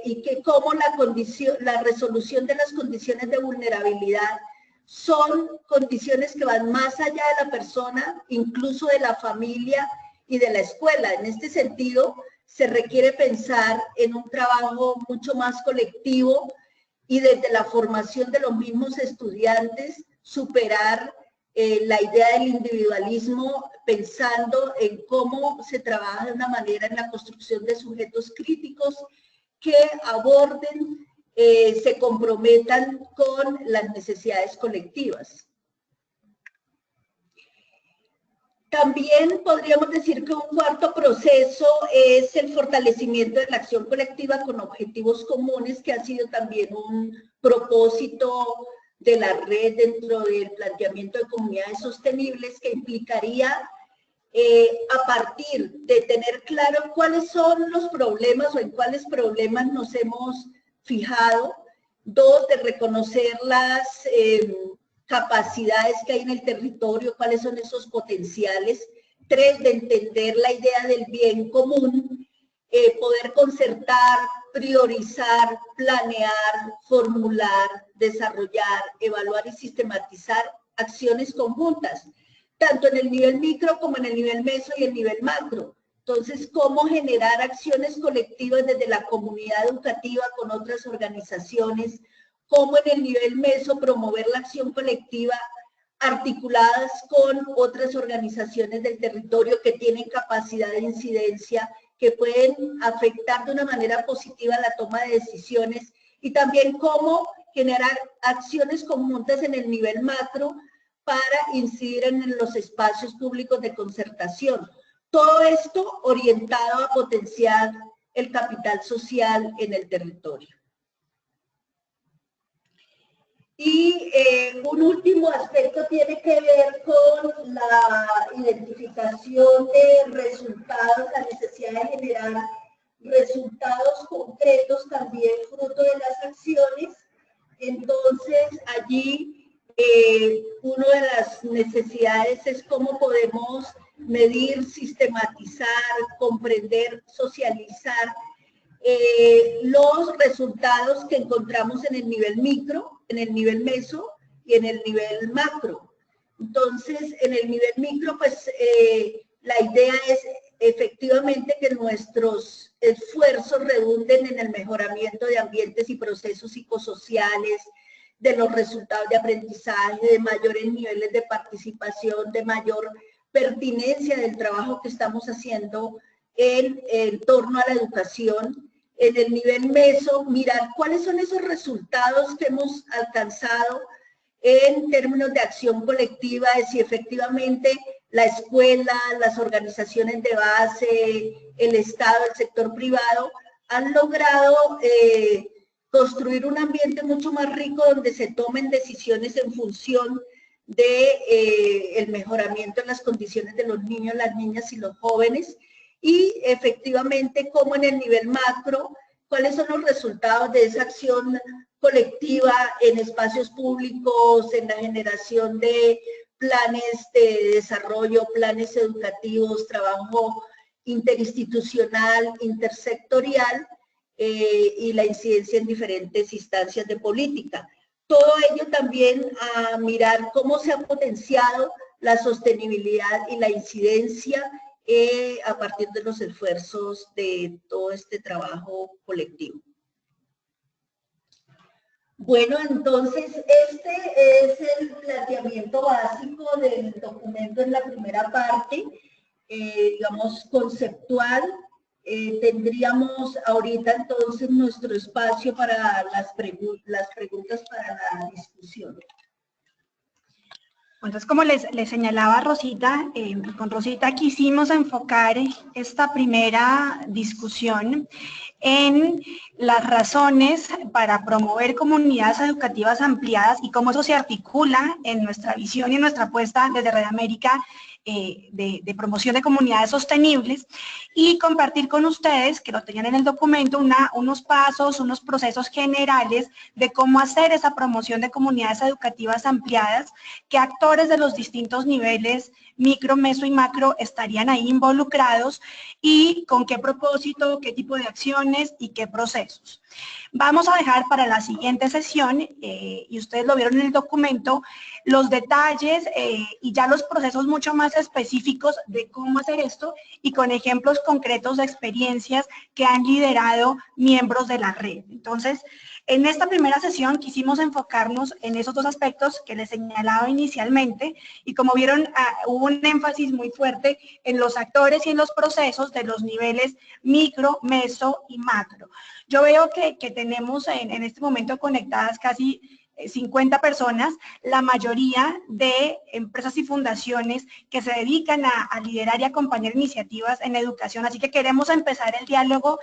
Speaker 3: y que como la resolución de las condiciones de vulnerabilidad son condiciones que van más allá de la persona, incluso de la familia y de la escuela. En este sentido, se requiere pensar en un trabajo mucho más colectivo y desde la formación de los mismos estudiantes, superar la idea del individualismo, pensando en cómo se trabaja de una manera en la construcción de sujetos críticos que aborden, se comprometan con las necesidades colectivas. También podríamos decir que un cuarto proceso es el fortalecimiento de la acción colectiva con objetivos comunes, que ha sido también un propósito de la red dentro del planteamiento de comunidades sostenibles, que implicaría a partir de tener claro cuáles son los problemas o en cuáles problemas nos hemos fijado. Dos, de reconocer las capacidades que hay en el territorio, cuáles son esos potenciales. Tres, de entender la idea del bien común, poder concertar, priorizar, planear, formular, desarrollar, evaluar y sistematizar acciones conjuntas, tanto en el nivel micro como en el nivel meso y el nivel macro. Entonces, cómo generar acciones colectivas desde la comunidad educativa con otras organizaciones, cómo en el nivel meso promover la acción colectiva articuladas con otras organizaciones del territorio que tienen capacidad de incidencia, que pueden afectar de una manera positiva la toma de decisiones, y también cómo generar acciones conjuntas en el nivel macro para incidir en los espacios públicos de concertación. Todo esto orientado a potenciar el capital social en el territorio. Y un último aspecto tiene que ver con la identificación de resultados, la necesidad de generar resultados concretos también fruto de las acciones. Entonces, allí una de las necesidades es cómo podemos medir, sistematizar, comprender, socializar los resultados que encontramos en el nivel micro, en el nivel meso y en el nivel macro. Entonces, en el nivel micro, pues la idea es efectivamente que nuestros esfuerzos redunden en el mejoramiento de ambientes y procesos psicosociales, de los resultados de aprendizaje, de mayores niveles de participación, de mayor pertinencia del trabajo que estamos haciendo en torno a la educación. En el nivel meso, mirar cuáles son esos resultados que hemos alcanzado en términos de acción colectiva, de si efectivamente la escuela, las organizaciones de base, el Estado, el sector privado, han logrado construir un ambiente mucho más rico donde se tomen decisiones en función de el mejoramiento de las condiciones de los niños, las niñas y los jóvenes, y efectivamente como en el nivel macro, cuáles son los resultados de esa acción colectiva en espacios públicos, en la generación de planes de desarrollo, planes educativos, trabajo interinstitucional, intersectorial y la incidencia en diferentes instancias de política. Todo ello también a mirar cómo se ha potenciado la sostenibilidad y la incidencia a partir de los esfuerzos de todo este trabajo colectivo. Bueno, entonces este es el planteamiento básico del documento en la primera parte, digamos conceptual. Tendríamos ahorita entonces nuestro espacio para las preguntas para la discusión.
Speaker 1: Entonces, como les señalaba Rosita, con Rosita quisimos enfocar esta primera discusión en las razones para promover comunidades educativas ampliadas y cómo eso se articula en nuestra visión y en nuestra apuesta desde Red América de promoción de comunidades sostenibles, y compartir con ustedes, que lo tenían en el documento, unos pasos, unos procesos generales de cómo hacer esa promoción de comunidades educativas ampliadas, qué actores de los distintos niveles, micro, meso y macro, estarían ahí involucrados y con qué propósito, qué tipo de acciones y qué procesos. Vamos a dejar para la siguiente sesión, y ustedes lo vieron en el documento, los detalles y ya los procesos mucho más específicos de cómo hacer esto y con ejemplos concretos de experiencias que han liderado miembros de la red. Entonces, en esta primera sesión quisimos enfocarnos en esos dos aspectos que les señalaba inicialmente, y como vieron hubo un énfasis muy fuerte en los actores y en los procesos de los niveles micro, meso y macro. Yo veo que tenemos en este momento conectadas casi 50 personas, la mayoría de empresas y fundaciones que se dedican a liderar y acompañar iniciativas en educación, así que queremos empezar el diálogo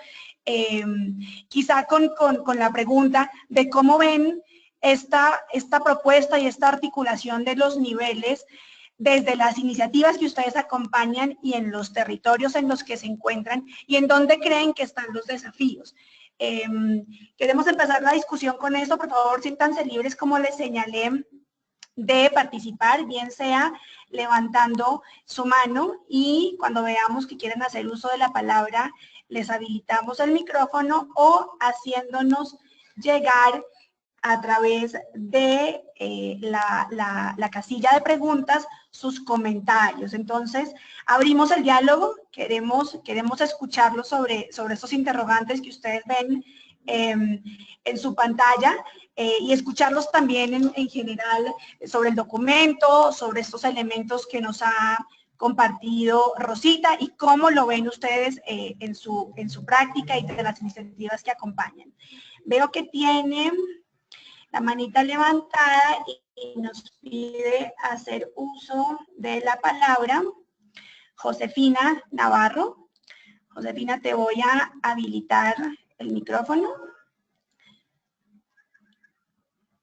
Speaker 1: quizá con la pregunta de cómo ven esta propuesta y esta articulación de los niveles desde las iniciativas que ustedes acompañan y en los territorios en los que se encuentran y en dónde creen que están los desafíos. Queremos empezar la discusión con eso. Por favor, siéntanse libres, como les señalé, de participar, bien sea levantando su mano, y cuando veamos que quieren hacer uso de la palabra, les habilitamos el micrófono, o haciéndonos llegar a través de la casilla de preguntas sus comentarios. Entonces, abrimos el diálogo, queremos escucharlos sobre estos interrogantes que ustedes ven en su pantalla, y escucharlos también en general sobre el documento, sobre estos elementos que nos ha compartido Rosita y cómo lo ven ustedes en su práctica y de las iniciativas que acompañan. Veo que tienen la manita levantada y nos pide hacer uso de la palabra Josefina Navarro. Josefina, te voy a habilitar el micrófono.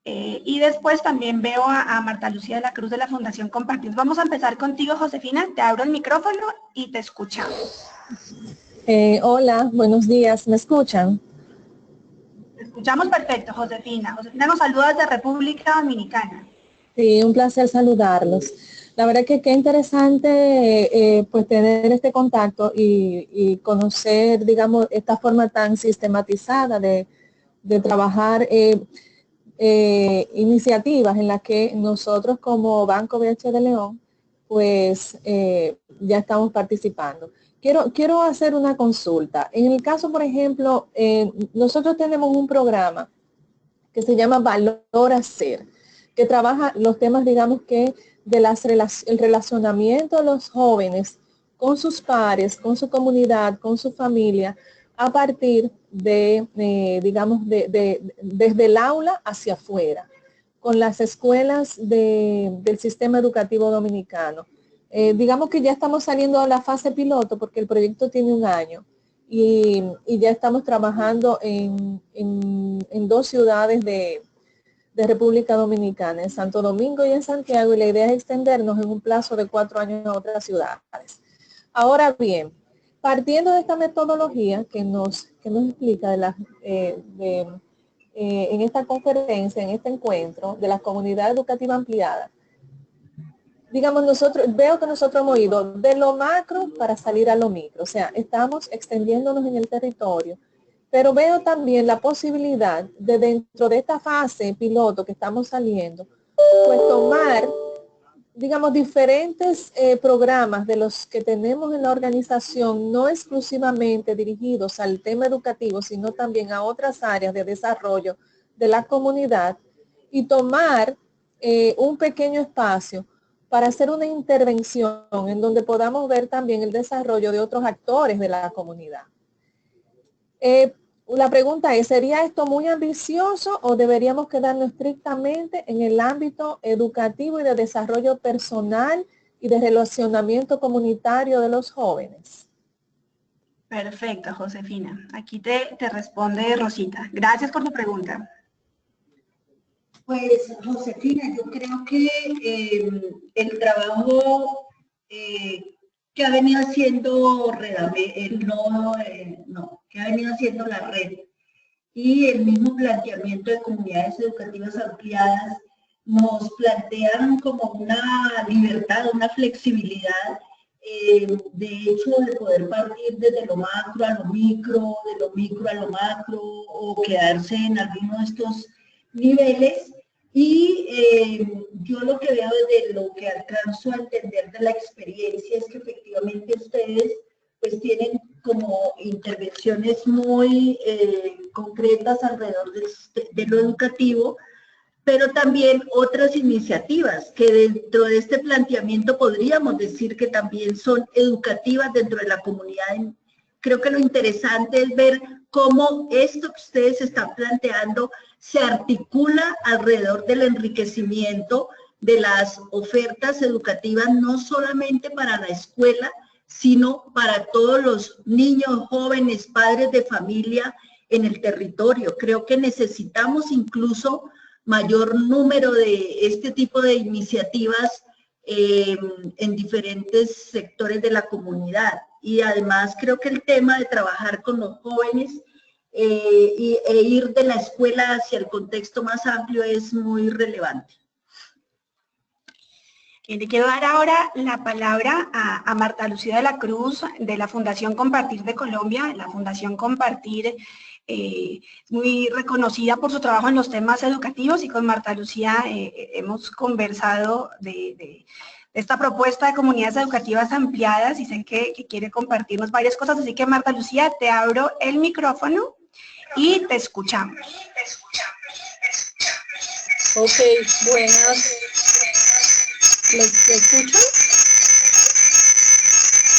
Speaker 1: Y después también veo a Marta Lucía de la Cruz de la Fundación Compartir. Vamos a empezar contigo, Josefina. Te abro el micrófono y te escuchamos.
Speaker 4: Hola, buenos días. ¿Me escuchan?
Speaker 1: Te escuchamos perfecto, Josefina. Josefina nos saluda desde República Dominicana.
Speaker 4: Sí, un placer saludarlos. La verdad que qué interesante pues tener este contacto y conocer, digamos, esta forma tan sistematizada de trabajar iniciativas en las que nosotros como Banco BH de León pues ya estamos participando. Quiero hacer una consulta. En el caso, por ejemplo, nosotros tenemos un programa que se llama Valor Hacer, que trabaja los temas, digamos que, el relacionamiento de los jóvenes con sus pares, con su comunidad, con su familia, a partir digamos, desde el aula hacia afuera, con las escuelas del sistema educativo dominicano. Digamos que ya estamos saliendo a la fase piloto porque el proyecto tiene 1 año y ya estamos trabajando en 2 ciudades de República Dominicana, en Santo Domingo y en Santiago, y la idea es extendernos en un plazo de 4 años a otras ciudades. Ahora bien, partiendo de esta metodología que nos explica en esta conferencia, en este encuentro de la comunidad educativa ampliada, digamos, veo que nosotros hemos ido de lo macro para salir a lo micro, o sea, estamos extendiéndonos en el territorio, pero veo también la posibilidad de, dentro de esta fase piloto que estamos saliendo, pues tomar, digamos, diferentes programas de los que tenemos en la organización, no exclusivamente dirigidos al tema educativo, sino también a otras áreas de desarrollo de la comunidad, y tomar un pequeño espacio para hacer una intervención en donde podamos ver también el desarrollo de otros actores de la comunidad. La pregunta es, ¿sería esto muy ambicioso o deberíamos quedarnos estrictamente en el ámbito educativo y de desarrollo personal y de relacionamiento comunitario de los jóvenes?
Speaker 1: Perfecto, Josefina. Aquí te responde Rosita. Gracias por tu pregunta.
Speaker 3: Pues, Josefina, yo creo que el trabajo que ha venido haciendo que ha venido haciendo la red y el mismo planteamiento de comunidades educativas ampliadas nos plantean como una libertad, una flexibilidad, de hecho de poder partir desde lo macro a lo micro, de lo micro a lo macro, o quedarse en alguno de estos niveles. Y yo lo que veo de lo que alcanzo a entender de la experiencia es que efectivamente ustedes pues tienen como intervenciones muy concretas alrededor de lo educativo, pero también otras iniciativas que dentro de este planteamiento podríamos decir que también son educativas dentro de la comunidad. Creo que lo interesante es ver cómo esto que ustedes están planteando se articula alrededor del enriquecimiento de las ofertas educativas, no solamente para la escuela, sino para todos los niños, jóvenes, padres de familia en el territorio. Creo que necesitamos incluso mayor número de este tipo de iniciativas en diferentes sectores de la comunidad. Y además creo que el tema de trabajar con los jóvenes e ir de la escuela hacia el contexto más amplio es muy relevante.
Speaker 1: Le quiero dar ahora la palabra a Marta Lucía de la Cruz, de la Fundación Compartir de Colombia. La Fundación Compartir es muy reconocida por su trabajo en los temas educativos, y con Marta Lucía hemos conversado de esta propuesta de comunidades educativas ampliadas, y sé que quiere compartirnos varias cosas. Así que, Marta Lucía, te abro el micrófono y te escuchamos.
Speaker 5: Ok, buenas. ¿Me escuchan?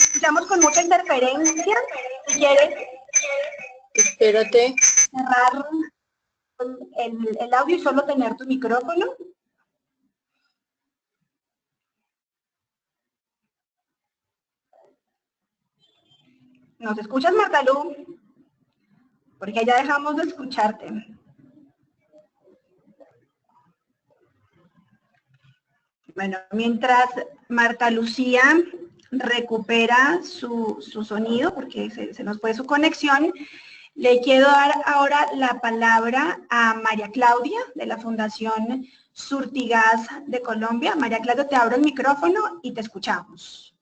Speaker 1: Escuchamos con mucha interferencia. Si quieres,
Speaker 5: espérate.
Speaker 1: Cerrar el audio y solo tener tu micrófono. ¿Nos escuchas, Marta Lu? Porque ya dejamos de escucharte. Bueno, mientras Marta Lucía recupera su sonido, porque se nos fue su conexión, le quiero dar ahora la palabra a María Claudia, de la Fundación Surtigas de Colombia. María Claudia, te abro el micrófono y te escuchamos.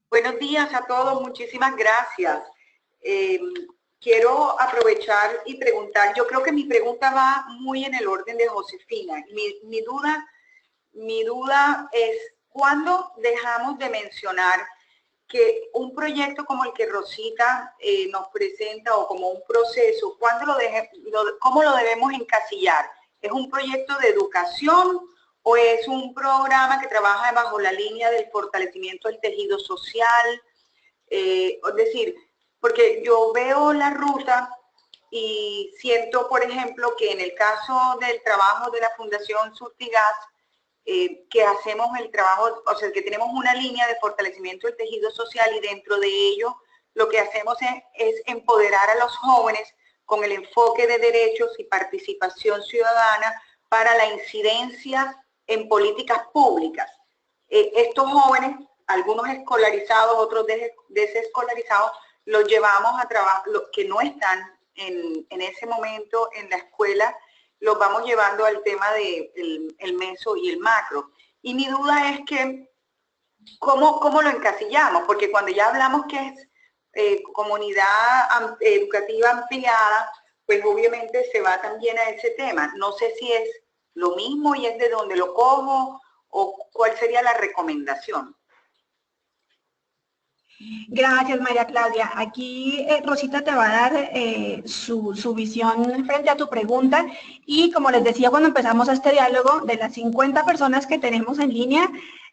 Speaker 6: Buenos días a todos, muchísimas gracias. Quiero aprovechar y preguntar, yo creo que mi pregunta va muy en el orden de Josefina. Mi duda mi duda es, ¿cuándo dejamos de mencionar que un proyecto como el que Rosita nos presenta o como un proceso, cómo lo debemos encasillar? ¿Es un proyecto de educación o es un programa que trabaja bajo la línea del fortalecimiento del tejido social? Es decir, porque yo veo la ruta y siento, por ejemplo, que en el caso del trabajo de la Fundación Surtigas, que hacemos el trabajo, o sea, que tenemos una línea de fortalecimiento del tejido social y dentro de ello lo que hacemos es empoderar a los jóvenes con el enfoque de derechos y participación ciudadana para la incidencia en políticas públicas. Estos jóvenes, algunos escolarizados, otros desescolarizados, los llevamos a trabajar, los que no están en ese momento en la escuela, los vamos llevando al tema del meso y el macro. Y mi duda es que, ¿cómo lo encasillamos? Porque cuando ya hablamos que es comunidad educativa ampliada, pues obviamente se va también a ese tema. No sé si es lo mismo y es de donde lo cojo o cuál sería la recomendación.
Speaker 1: Gracias, María Claudia. Aquí Rosita te va a dar su visión frente a tu pregunta y como les decía cuando empezamos este diálogo, de las 50 personas que tenemos en línea,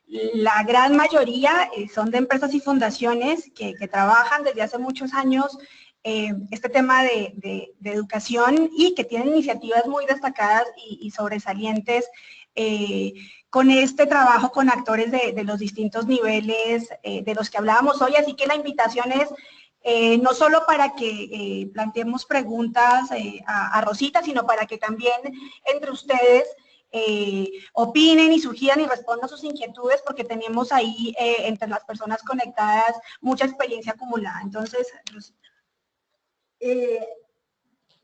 Speaker 1: la gran mayoría son de empresas y fundaciones que trabajan desde hace muchos años este tema de educación y que tienen iniciativas muy destacadas y sobresalientes con este trabajo con actores de los distintos niveles de los que hablábamos hoy. Así que la invitación es no solo para que planteemos preguntas a Rosita, sino para que también entre ustedes opinen y sugieran y respondan sus inquietudes, porque tenemos ahí entre las personas conectadas mucha experiencia acumulada. Entonces,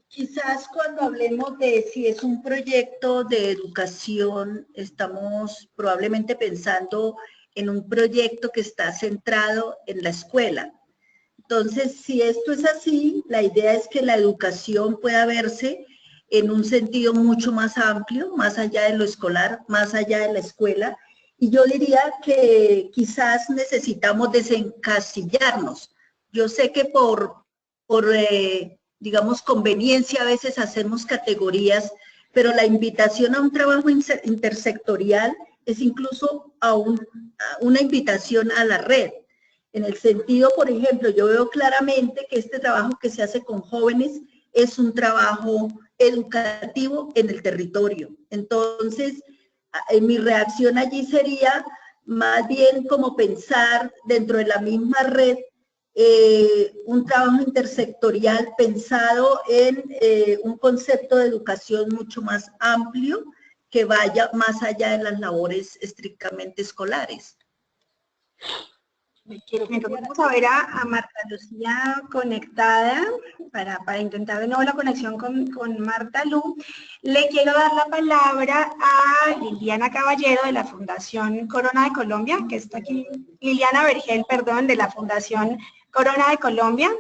Speaker 3: quizás cuando hablemos de si es un proyecto de educación, estamos probablemente pensando en un proyecto que está centrado en la escuela. Entonces, si esto es así, la idea es que la educación pueda verse en un sentido mucho más amplio, más allá de lo escolar, más allá de la escuela. Y yo diría que quizás necesitamos desencasillarnos. Yo sé que por digamos, conveniencia a veces hacemos categorías, pero la invitación a un trabajo intersectorial es incluso a una invitación a la red. En el sentido, por ejemplo, yo veo claramente que este trabajo que se hace con jóvenes es un trabajo educativo en el territorio. Entonces, mi reacción allí sería más bien como pensar dentro de la misma red un trabajo intersectorial pensado en un concepto de educación mucho más amplio que vaya más allá de las labores estrictamente escolares.
Speaker 1: Entonces vamos a ver a Marta Lucía conectada para intentar de nuevo la conexión con Marta Lu. Le quiero dar la palabra a Liliana Caballero de la Fundación Corona de Colombia, que está aquí, Liliana Vergel, perdón, de la Fundación Corona de Colombia,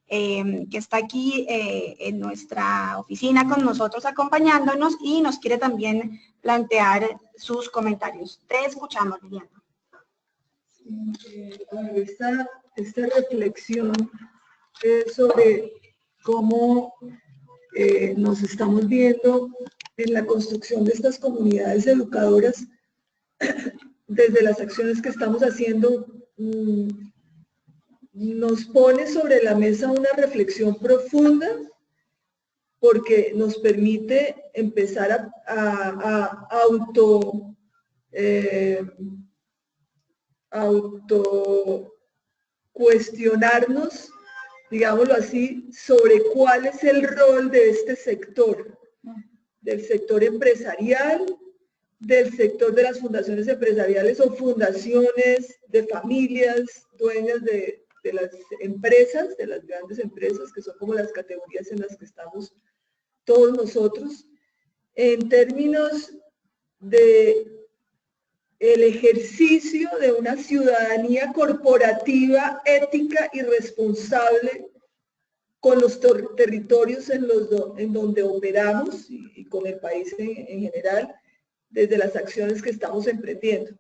Speaker 1: que está aquí en nuestra oficina con nosotros acompañándonos y nos quiere también plantear sus comentarios. Te escuchamos, Liliana.
Speaker 7: Esta reflexión sobre cómo nos estamos viendo en la construcción de estas comunidades educadoras desde las acciones que estamos haciendo, nos pone sobre la mesa una reflexión profunda porque nos permite empezar a auto cuestionarnos, digámoslo así, sobre cuál es el rol de este sector, del sector empresarial, del sector de las fundaciones empresariales o fundaciones de familias dueñas de las empresas, de las grandes empresas, que son como las categorías en las que estamos todos nosotros, en términos de el ejercicio de una ciudadanía corporativa, ética y responsable con los territorios en donde operamos y con el país en general, desde las acciones que estamos emprendiendo.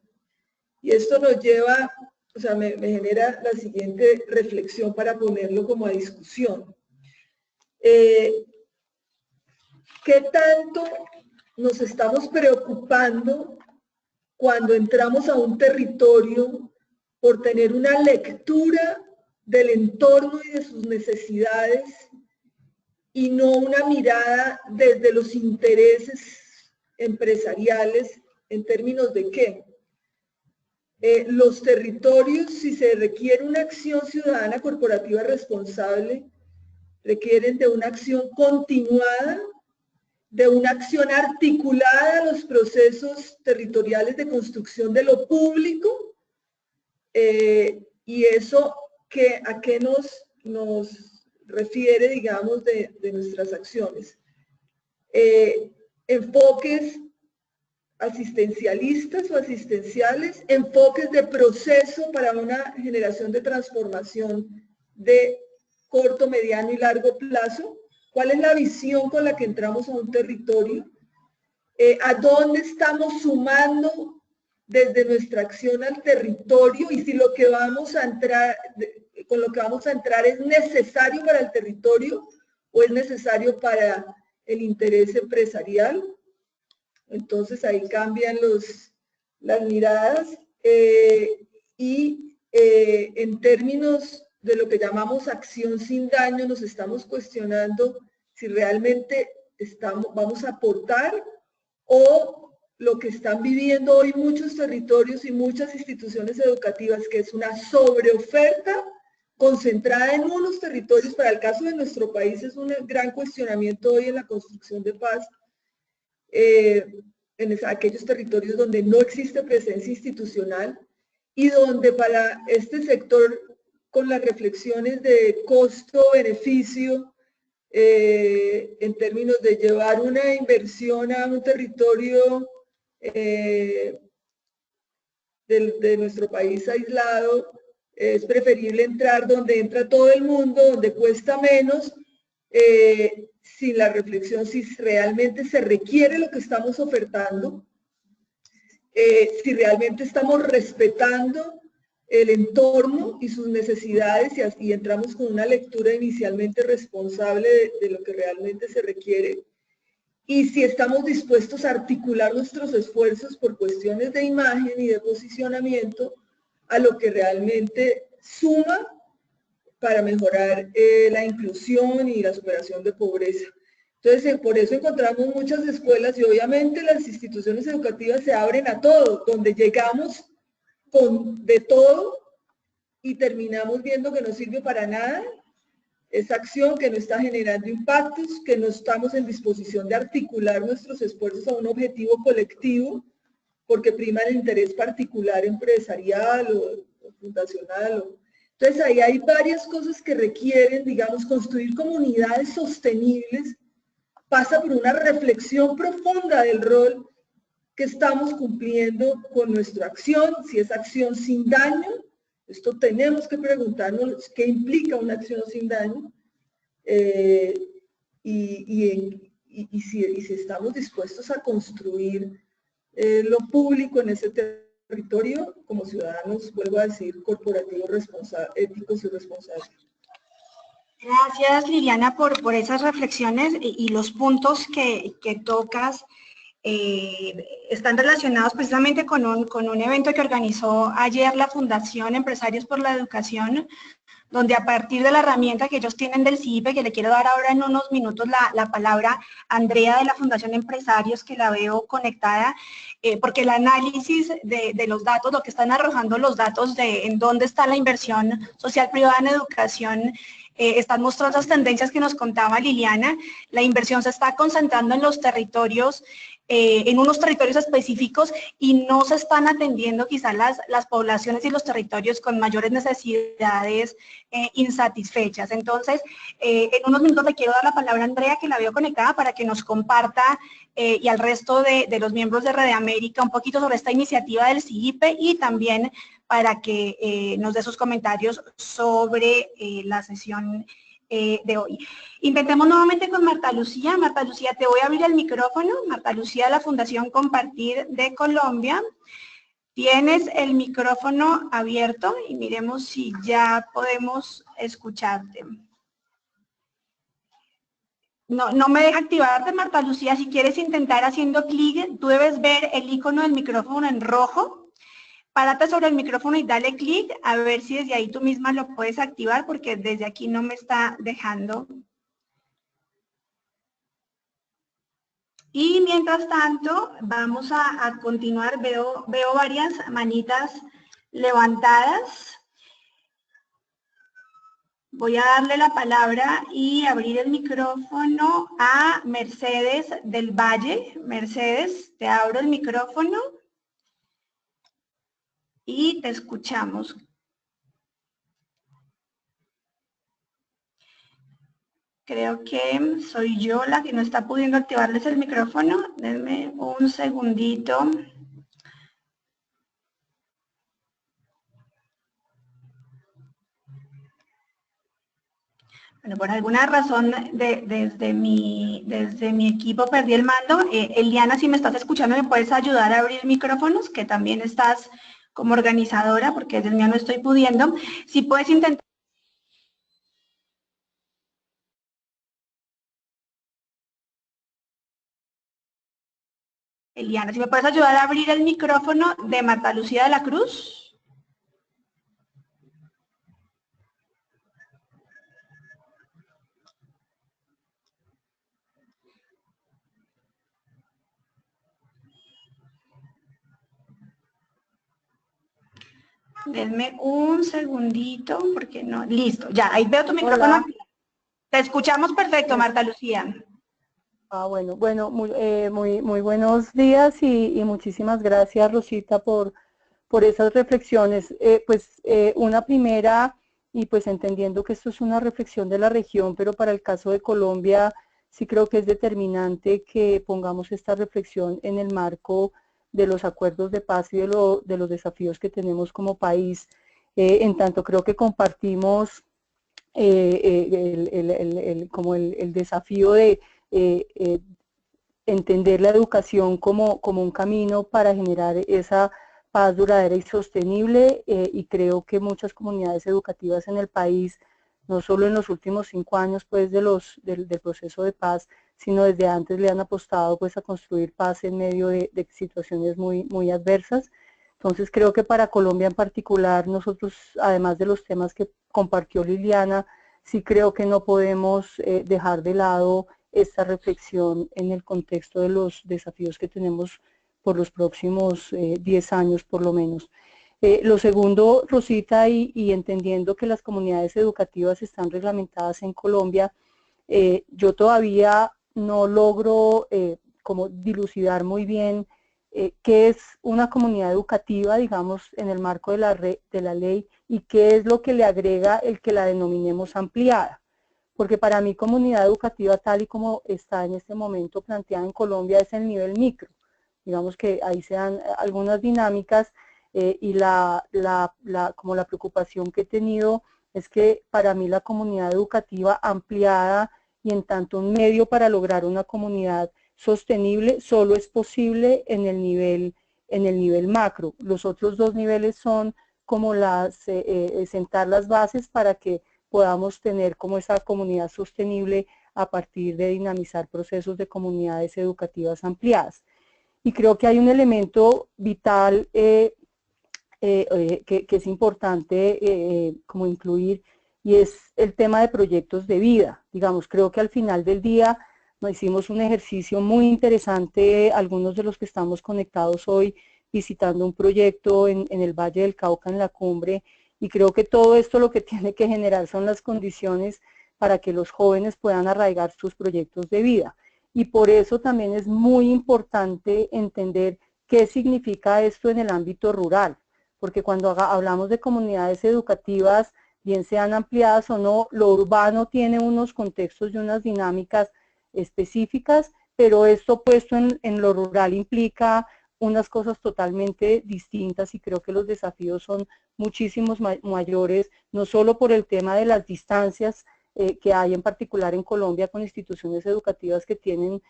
Speaker 7: Y esto nos lleva, o sea, me genera la siguiente reflexión para ponerlo como a discusión. ¿Qué tanto nos estamos preocupando cuando entramos a un territorio por tener una lectura del entorno y de sus necesidades y no una mirada desde los intereses empresariales en términos de qué? Los territorios, si se requiere una acción ciudadana corporativa responsable, requieren de una acción continuada, de una acción articulada a los procesos territoriales de construcción de lo público, y eso ¿a qué nos refiere, digamos, de nuestras acciones? Enfoques asistencialistas o asistenciales, enfoques de proceso para una generación de transformación de corto, mediano y largo plazo. ¿Cuál es la visión con la que entramos a un territorio? ¿A dónde estamos sumando desde nuestra acción al territorio? Y si lo que vamos a entrar, con lo que vamos a entrar es necesario para el territorio o es necesario para el interés empresarial. Entonces ahí cambian las miradas en términos de lo que llamamos acción sin daño, nos estamos cuestionando si realmente vamos a aportar, o lo que están viviendo hoy muchos territorios y muchas instituciones educativas, que es una sobreoferta concentrada en unos territorios. Para el caso de nuestro país es un gran cuestionamiento hoy en la construcción de paz, en aquellos territorios donde no existe presencia institucional y donde para este sector, con las reflexiones de costo-beneficio, en términos de llevar una inversión a un territorio de nuestro país aislado, es preferible entrar donde entra todo el mundo, donde cuesta menos, sin la reflexión si realmente se requiere lo que estamos ofertando, si realmente estamos respetando el entorno y sus necesidades, y entramos con una lectura inicialmente responsable de lo que realmente se requiere, y si estamos dispuestos a articular nuestros esfuerzos por cuestiones de imagen y de posicionamiento a lo que realmente suma para mejorar la inclusión y la superación de pobreza. Entonces, por eso encontramos muchas escuelas, y obviamente las instituciones educativas se abren a todo, donde llegamos con de todo y terminamos viendo que no sirve para nada esa acción, que no está generando impactos, que no estamos en disposición de articular nuestros esfuerzos a un objetivo colectivo, porque prima el interés particular empresarial o fundacional. Entonces ahí hay varias cosas que requieren, digamos, construir comunidades sostenibles. Pasa por una reflexión profunda del rol que estamos cumpliendo con nuestra acción, si es acción sin daño. Esto tenemos que preguntarnos qué implica una acción sin daño, y si estamos dispuestos a construir lo público en ese territorio como ciudadanos, vuelvo a decir, corporativos, éticos y responsables.
Speaker 1: Gracias, Liliana, por esas reflexiones, y los puntos que tocas están relacionados precisamente con un evento que organizó ayer la Fundación Empresarios por la Educación, donde a partir de la herramienta que ellos tienen del CIPE, que le quiero dar ahora en unos minutos la palabra a Andrea de la Fundación Empresarios, que la veo conectada, porque el análisis de los datos, lo que están arrojando los datos de en dónde está la inversión social privada en educación, están mostrando las tendencias que nos contaba Liliana. La inversión se está concentrando en los territorios, en unos territorios específicos, y no se están atendiendo quizás las poblaciones y los territorios con mayores necesidades insatisfechas. Entonces, en unos minutos le quiero dar la palabra a Andrea, que la veo conectada, para que nos comparta y al resto de los miembros de Red América un poquito sobre esta iniciativa del CIPE, y también para que nos dé sus comentarios sobre la sesión de hoy. Intentemos nuevamente con Marta Lucía. Marta Lucía, te voy a abrir el micrófono. Marta Lucía de la Fundación Compartir de Colombia. Tienes el micrófono abierto y miremos si ya podemos escucharte. No me deja activarte, Marta Lucía. Si quieres intentar haciendo clic, tú debes ver el icono del micrófono en rojo. Párate sobre el micrófono y dale clic a ver si desde ahí tú misma lo puedes activar, porque desde aquí no me está dejando. Y mientras tanto, vamos a continuar. Veo varias manitas levantadas. Voy a darle la palabra y abrir el micrófono a Mercedes del Valle. Mercedes, te abro el micrófono y te escuchamos. Creo que soy yo la que no está pudiendo activarles el micrófono. Denme un segundito. Bueno, por alguna razón desde mi equipo perdí el mando. Eliana, si me estás escuchando, ¿me puedes ayudar a abrir micrófonos? Que también estás como organizadora, porque desde el mío no estoy pudiendo. Si puedes intentar. Eliana, si me puedes ayudar a abrir el micrófono de Marta Lucía de la Cruz. Denme un segundito, porque no. Listo, ya, ahí veo tu micrófono.
Speaker 5: Hola.
Speaker 1: Te escuchamos perfecto, Marta Lucía.
Speaker 5: Bueno, muy buenos días y muchísimas gracias, Rosita, por esas reflexiones. Una primera, y pues entendiendo que esto es una reflexión de la región, pero para el caso de Colombia sí creo que es determinante que pongamos esta reflexión en el marco de los acuerdos de paz y de los desafíos que tenemos como país. En tanto creo que compartimos el desafío de entender la educación como un camino para generar esa paz duradera y sostenible, y creo que muchas comunidades educativas en el país, no solo en los últimos 5 años pues del proceso de paz, sino desde antes le han apostado pues a construir paz en medio de situaciones muy adversas. Entonces creo que para Colombia en particular, nosotros, además de los temas que compartió Liliana, sí creo que no podemos dejar de lado esta reflexión en el contexto de los desafíos que tenemos por los próximos 10 años por lo menos. Lo segundo, Rosita, y entendiendo que las comunidades educativas están reglamentadas en Colombia, yo todavía no logro como dilucidar muy bien qué es una comunidad educativa, digamos, en el marco de la ley, y qué es lo que le agrega el que la denominemos ampliada. Porque para mí comunidad educativa tal y como está en este momento planteada en Colombia es el nivel micro. Digamos que ahí se dan algunas dinámicas y como la preocupación que he tenido es que para mí la comunidad educativa ampliada y en tanto un medio para lograr una comunidad sostenible solo es posible en el nivel macro. Los otros dos niveles son como sentar las bases para que podamos tener como esa comunidad sostenible a partir de dinamizar procesos de comunidades educativas ampliadas. Y creo que hay un elemento vital que es importante como incluir, y es el tema de proyectos de vida. Digamos, creo que al final del día nos hicimos un ejercicio muy interesante, algunos de los que estamos conectados hoy, visitando un proyecto en el Valle del Cauca, en la cumbre, y creo que todo esto lo que tiene que generar son las condiciones para que los jóvenes puedan arraigar sus proyectos de vida. Y por eso también es muy importante entender qué significa esto en el ámbito rural, porque cuando hablamos de comunidades educativas, bien sean ampliadas o no, lo urbano tiene unos contextos y unas dinámicas específicas, pero esto puesto en lo rural implica unas cosas totalmente distintas, y creo que los desafíos son muchísimos mayores, no solo por el tema de las distancias que hay en particular en Colombia con instituciones educativas que tienen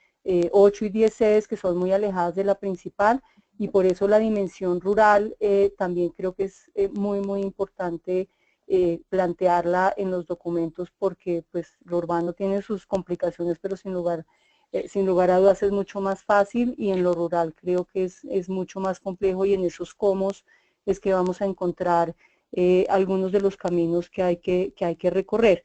Speaker 5: 8 y 10 sedes que son muy alejadas de la principal, y por eso la dimensión rural también creo que es muy importante plantearla en los documentos, porque pues lo urbano tiene sus complicaciones, pero sin lugar a dudas es mucho más fácil, y en lo rural creo que es mucho más complejo, y en esos comos es que vamos a encontrar algunos de los caminos que hay que recorrer.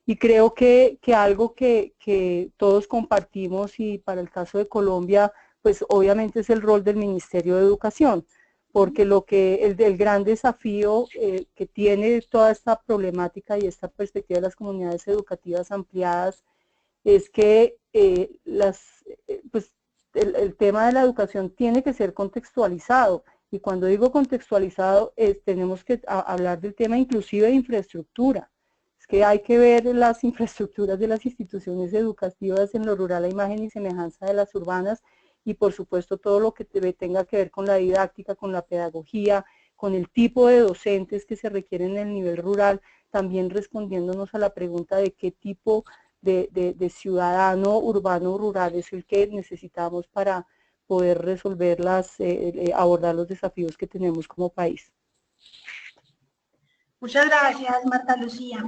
Speaker 5: Y creo que algo que todos compartimos, y para el caso de Colombia, pues obviamente es el rol del Ministerio de Educación, porque el gran desafío que tiene toda esta problemática y esta perspectiva de las comunidades educativas ampliadas es que pues el tema de la educación tiene que ser contextualizado, y cuando digo contextualizado tenemos que hablar del tema inclusive de infraestructura. Es que hay que ver las infraestructuras de las instituciones educativas en lo rural a imagen y semejanza de las urbanas, y por supuesto todo lo que tenga que ver con la didáctica, con la pedagogía, con el tipo de docentes que se requieren en el nivel rural, también respondiéndonos a la pregunta de qué tipo de ciudadano urbano o rural es el que necesitamos para poder resolver abordar los desafíos que tenemos como país.
Speaker 1: Muchas gracias, Marta Lucía.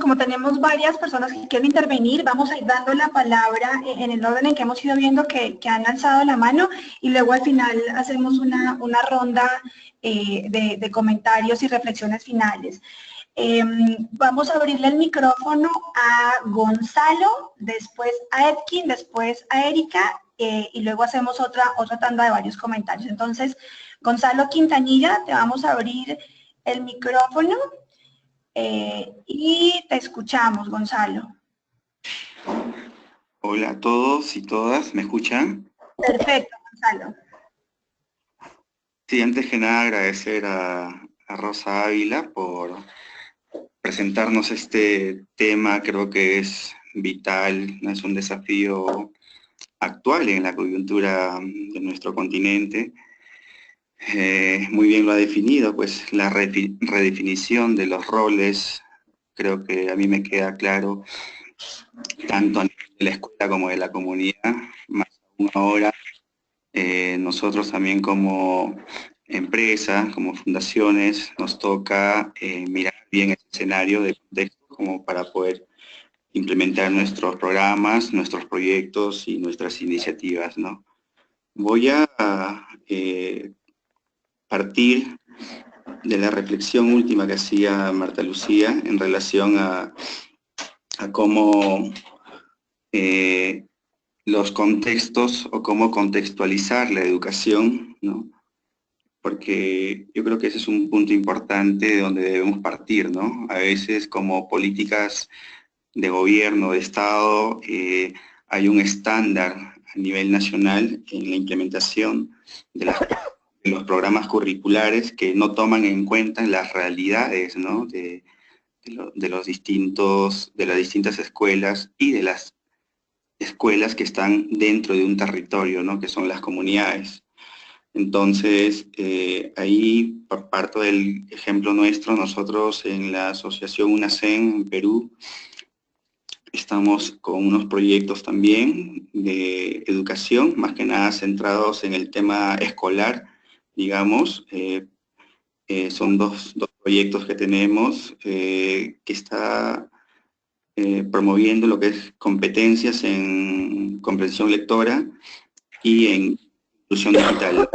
Speaker 1: Como tenemos varias personas que quieren intervenir, vamos a ir dando la palabra en el orden en que hemos ido viendo que han alzado la mano, y luego al final hacemos una ronda de comentarios y reflexiones finales. Vamos a abrirle el micrófono a Gonzalo, después a Edkin, después a Erika, y luego hacemos otra tanda de varios comentarios. Entonces, Gonzalo Quintanilla, te vamos a abrir el micrófono y te escuchamos, Gonzalo.
Speaker 8: Hola a todos y todas, ¿me escuchan?
Speaker 1: Perfecto, Gonzalo.
Speaker 8: Sí, antes que nada agradecer a Rosa Ávila por presentarnos este tema. Creo que es vital, es un desafío actual en la coyuntura de nuestro continente. Muy bien lo ha definido, pues la redefinición de los roles, creo que a mí me queda claro, tanto a nivel de la escuela como de la comunidad, más aún ahora, nosotros también como empresa, como fundaciones, nos toca mirar bien el escenario de contexto como para poder implementar nuestros programas, nuestros proyectos y nuestras iniciativas, ¿no? Voy a partir de la reflexión última que hacía Marta Lucía en relación a cómo los contextos o cómo contextualizar la educación, ¿no? Porque yo creo que ese es un punto importante de donde debemos partir, ¿no? A veces como políticas de gobierno, de Estado, hay un estándar a nivel nacional en la implementación de los programas curriculares que no toman en cuenta las realidades, ¿no? de las distintas escuelas y de las escuelas que están dentro de un territorio, ¿no? Que son las comunidades. Entonces, ahí, por parte del ejemplo nuestro, nosotros en la asociación UNACEN en Perú, estamos con unos proyectos también de educación, más que nada centrados en el tema escolar, digamos. Son dos proyectos que tenemos, que está promoviendo lo que es competencias en comprensión lectora y en inclusión digital.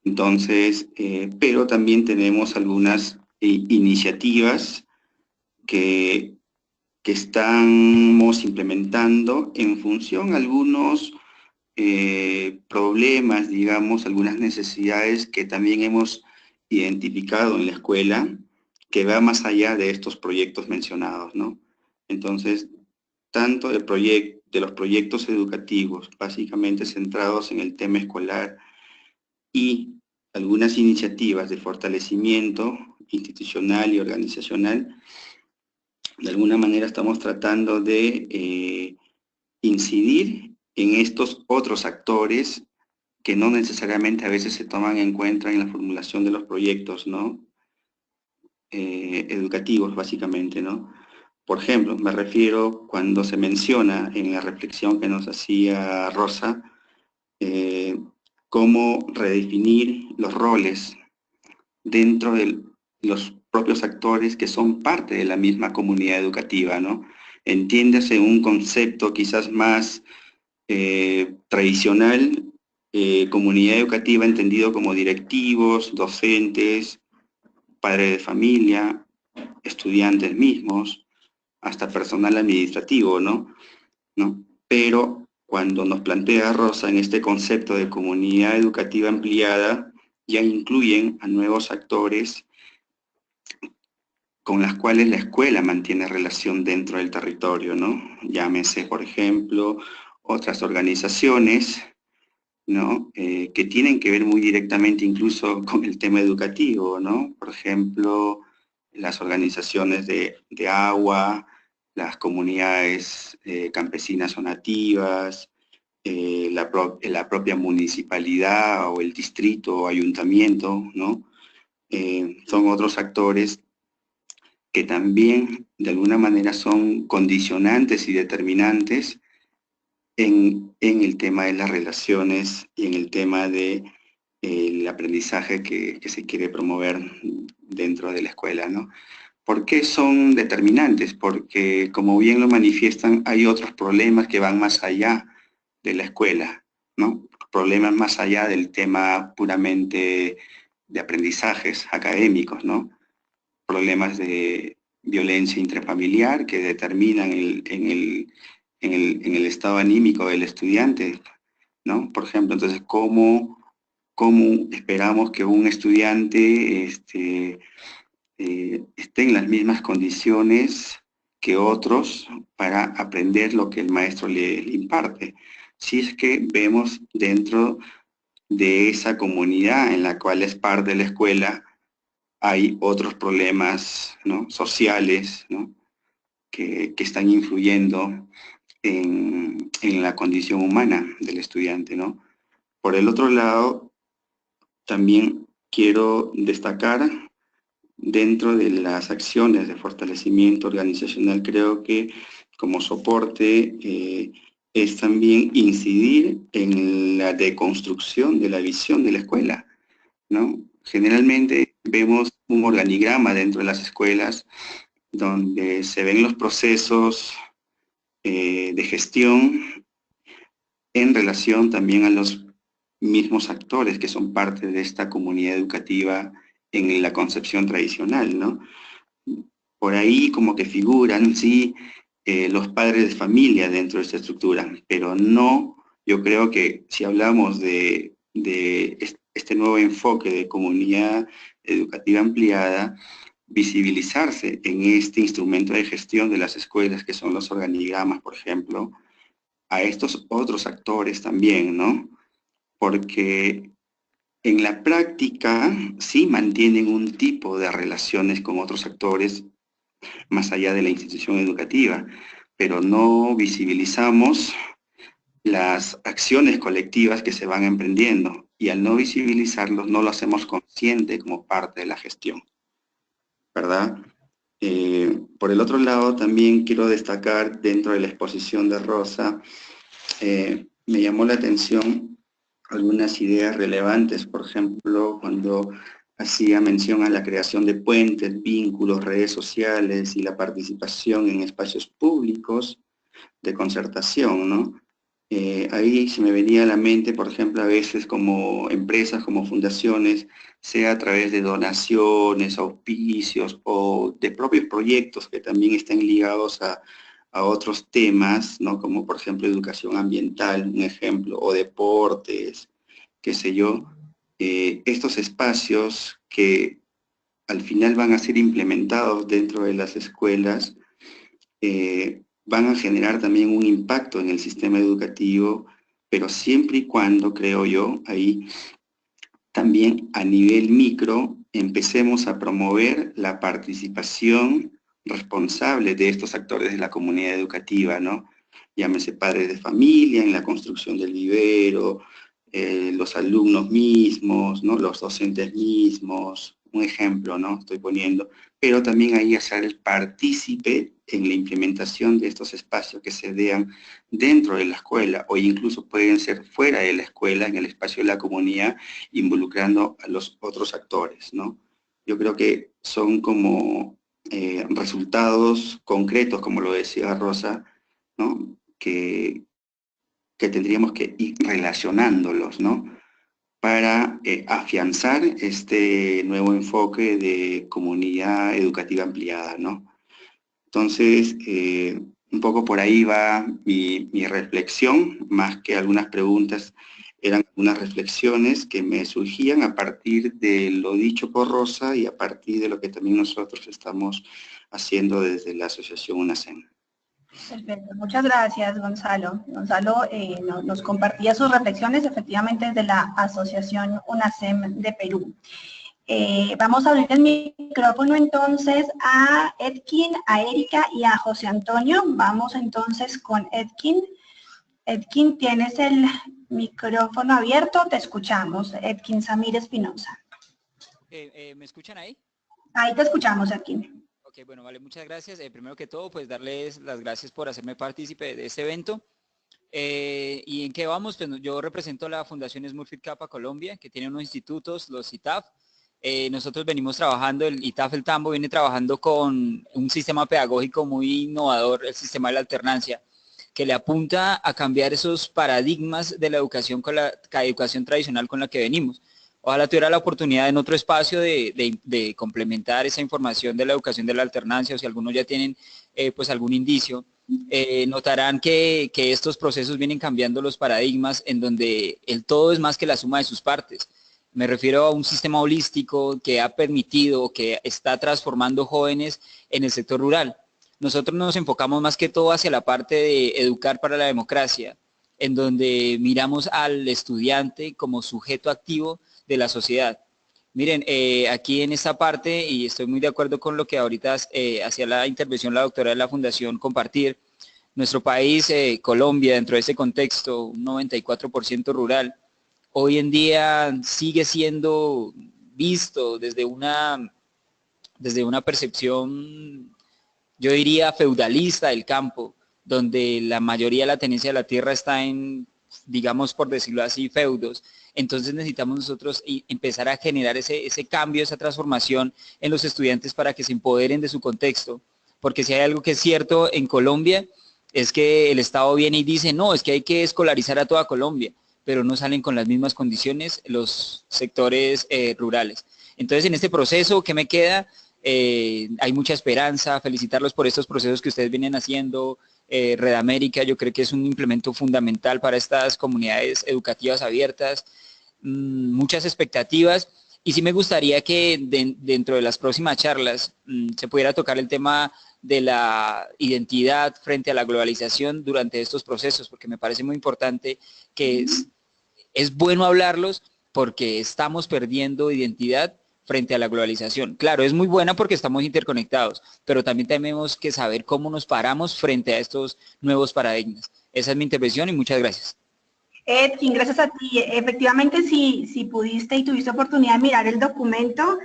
Speaker 8: Entonces, pero también tenemos algunas iniciativas que estamos implementando en función a algunos problemas, digamos, algunas necesidades que también hemos identificado en la escuela, que va más allá de estos proyectos mencionados, ¿no? Entonces, tanto de los proyectos educativos, básicamente centrados en el tema escolar, y algunas iniciativas de fortalecimiento institucional y organizacional, de alguna manera estamos tratando de incidir en estos otros actores que no necesariamente a veces se toman en cuenta en la formulación de los proyectos, ¿no? Educativos, básicamente, ¿no? Por ejemplo, me refiero cuando se menciona en la reflexión que nos hacía Rosa, cómo redefinir los roles dentro de los propios actores que son parte de la misma comunidad educativa, ¿no? Entiéndase un concepto quizás más tradicional, comunidad educativa entendido como directivos, docentes, padres de familia, estudiantes mismos, hasta personal administrativo, ¿no? Pero cuando nos plantea Rosa en este concepto de comunidad educativa ampliada, ya incluyen a nuevos actores con las cuales la escuela mantiene relación dentro del territorio, ¿no? Llámese, por ejemplo, otras organizaciones, ¿no? Que tienen que ver muy directamente incluso con el tema educativo, ¿no? Por ejemplo, las organizaciones de agua, las comunidades campesinas o nativas, la propia municipalidad o el distrito o ayuntamiento, ¿no? Son otros actores que también de alguna manera son condicionantes y determinantes en el tema de las relaciones y en el tema de el aprendizaje que se quiere promover dentro de la escuela, ¿no? ¿Por qué son determinantes? Porque, como bien lo manifiestan, hay otros problemas que van más allá de la escuela, ¿no? Problemas más allá del tema puramente de aprendizajes académicos, ¿no? Problemas de violencia intrafamiliar que determinan en el estado anímico del estudiante, ¿no? Por ejemplo, entonces, ¿cómo esperamos que un estudiante esté en las mismas condiciones que otros para aprender lo que el maestro le imparte? Si es que vemos dentro de esa comunidad en la cual es parte de la escuela, hay otros problemas, ¿no?, sociales, ¿no?, que están influyendo en la condición humana del estudiante, ¿no? Por el otro lado, también quiero destacar, dentro de las acciones de fortalecimiento organizacional, creo que como soporte es también incidir en la deconstrucción de la visión de la escuela, ¿no? Generalmente vemos un organigrama dentro de las escuelas donde se ven los procesos de gestión en relación también a los mismos actores que son parte de esta comunidad educativa en la concepción tradicional, ¿no? Por ahí como que figuran, sí, los padres de familia dentro de esta estructura, pero no, yo creo que si hablamos de este nuevo enfoque de comunidad educativa ampliada, visibilizarse en este instrumento de gestión de las escuelas, que son los organigramas, por ejemplo, a estos otros actores también, ¿no? Porque en la práctica sí mantienen un tipo de relaciones con otros actores más allá de la institución educativa, pero no visibilizamos las acciones colectivas que se van emprendiendo, y al no visibilizarlos no lo hacemos consciente como parte de la gestión, ¿verdad? Por el otro lado, también quiero destacar dentro de la exposición de Rosa, me llamó la atención algunas ideas relevantes, por ejemplo, cuando hacía mención a la creación de puentes, vínculos, redes sociales y la participación en espacios públicos de concertación, ¿no? Ahí se me venía a la mente, por ejemplo, a veces como empresas, como fundaciones, sea a través de donaciones, auspicios o de propios proyectos que también estén ligados a otros temas, ¿no? Como por ejemplo educación ambiental, un ejemplo, o deportes, qué sé yo. Estos espacios que al final van a ser implementados dentro de las escuelas, van a generar también un impacto en el sistema educativo, pero siempre y cuando, creo yo, ahí también a nivel micro empecemos a promover la participación responsable de estos actores de la comunidad educativa, ¿no? Llámese padres de familia, en la construcción del vivero, los alumnos mismos, ¿no?, los docentes mismos, un ejemplo, ¿no? Estoy poniendo, pero también ahí hacer el partícipe en la implementación de estos espacios que se vean dentro de la escuela o incluso pueden ser fuera de la escuela, en el espacio de la comunidad, involucrando a los otros actores, ¿no? Yo creo que son como resultados concretos, como lo decía Rosa, ¿no? Que tendríamos que ir relacionándolos, ¿no? Para afianzar este nuevo enfoque de comunidad educativa ampliada, ¿no? Entonces, un poco por ahí va mi reflexión, más que algunas preguntas, eran algunas reflexiones que me surgían a partir de lo dicho por Rosa y a partir de lo que también nosotros estamos haciendo desde la Asociación UNACEM.
Speaker 1: Perfecto, muchas gracias, Gonzalo. Gonzalo nos compartía sus reflexiones efectivamente desde la Asociación UNACEM de Perú. Vamos a abrir el micrófono entonces a Edkin, a Erika y a José Antonio. Vamos entonces con Edkin. Edkin, tienes el micrófono abierto, te escuchamos. Edkin Samir Espinosa.
Speaker 9: ¿Me escuchan ahí?
Speaker 1: Ahí te escuchamos, Edkin.
Speaker 9: Ok, bueno, vale, muchas gracias. Primero que todo, pues darles las gracias por hacerme partícipe de este evento. ¿Y en qué vamos? Pues yo represento la Fundación Smurfit Kappa Colombia, que tiene unos institutos, los ITAF. Nosotros venimos trabajando, el ITAF El Tambo viene trabajando con un sistema pedagógico muy innovador, el sistema de la alternancia, que le apunta a cambiar esos paradigmas de la educación con la educación tradicional con la que venimos. Ojalá tuviera la oportunidad en otro espacio de complementar esa información de la educación de la alternancia, o si algunos ya tienen pues algún indicio, notarán que estos procesos vienen cambiando los paradigmas en donde el todo es más que la suma de sus partes. Me refiero a un sistema holístico que ha permitido, que está transformando jóvenes en el sector rural. Nosotros nos enfocamos más que todo hacia la parte de educar para la democracia, en donde miramos al estudiante como sujeto activo de la sociedad. Miren, aquí en esta parte, y estoy muy de acuerdo con lo que ahorita hacía la intervención la doctora de la Fundación Compartir, nuestro país, Colombia, dentro de ese contexto, un 94% rural, hoy en día sigue siendo visto desde una percepción, yo diría, feudalista del campo, donde la mayoría de la tenencia de la tierra está en, digamos, por decirlo así, feudos. Entonces necesitamos nosotros empezar a generar ese cambio, esa transformación en los estudiantes para que se empoderen de su contexto. Porque si hay algo que es cierto en Colombia, es que el Estado viene y dice, no, es que hay que escolarizar a toda Colombia, pero no salen con las mismas condiciones los sectores rurales. Entonces, en este proceso, ¿qué me queda? Hay mucha esperanza, felicitarlos por estos procesos que ustedes vienen haciendo. Red América, yo creo que es un implemento fundamental para estas comunidades educativas abiertas, muchas expectativas, y sí me gustaría que dentro de las próximas charlas se pudiera tocar el tema de la identidad frente a la globalización durante estos procesos, porque me parece muy importante que es bueno hablarlos porque estamos perdiendo identidad frente a la globalización. Claro, es muy buena porque estamos interconectados, pero también tenemos que saber cómo nos paramos frente a estos nuevos paradigmas. Esa es mi intervención y muchas gracias.
Speaker 1: Edkin, gracias a ti. Efectivamente, si pudiste y tuviste oportunidad de mirar el documento,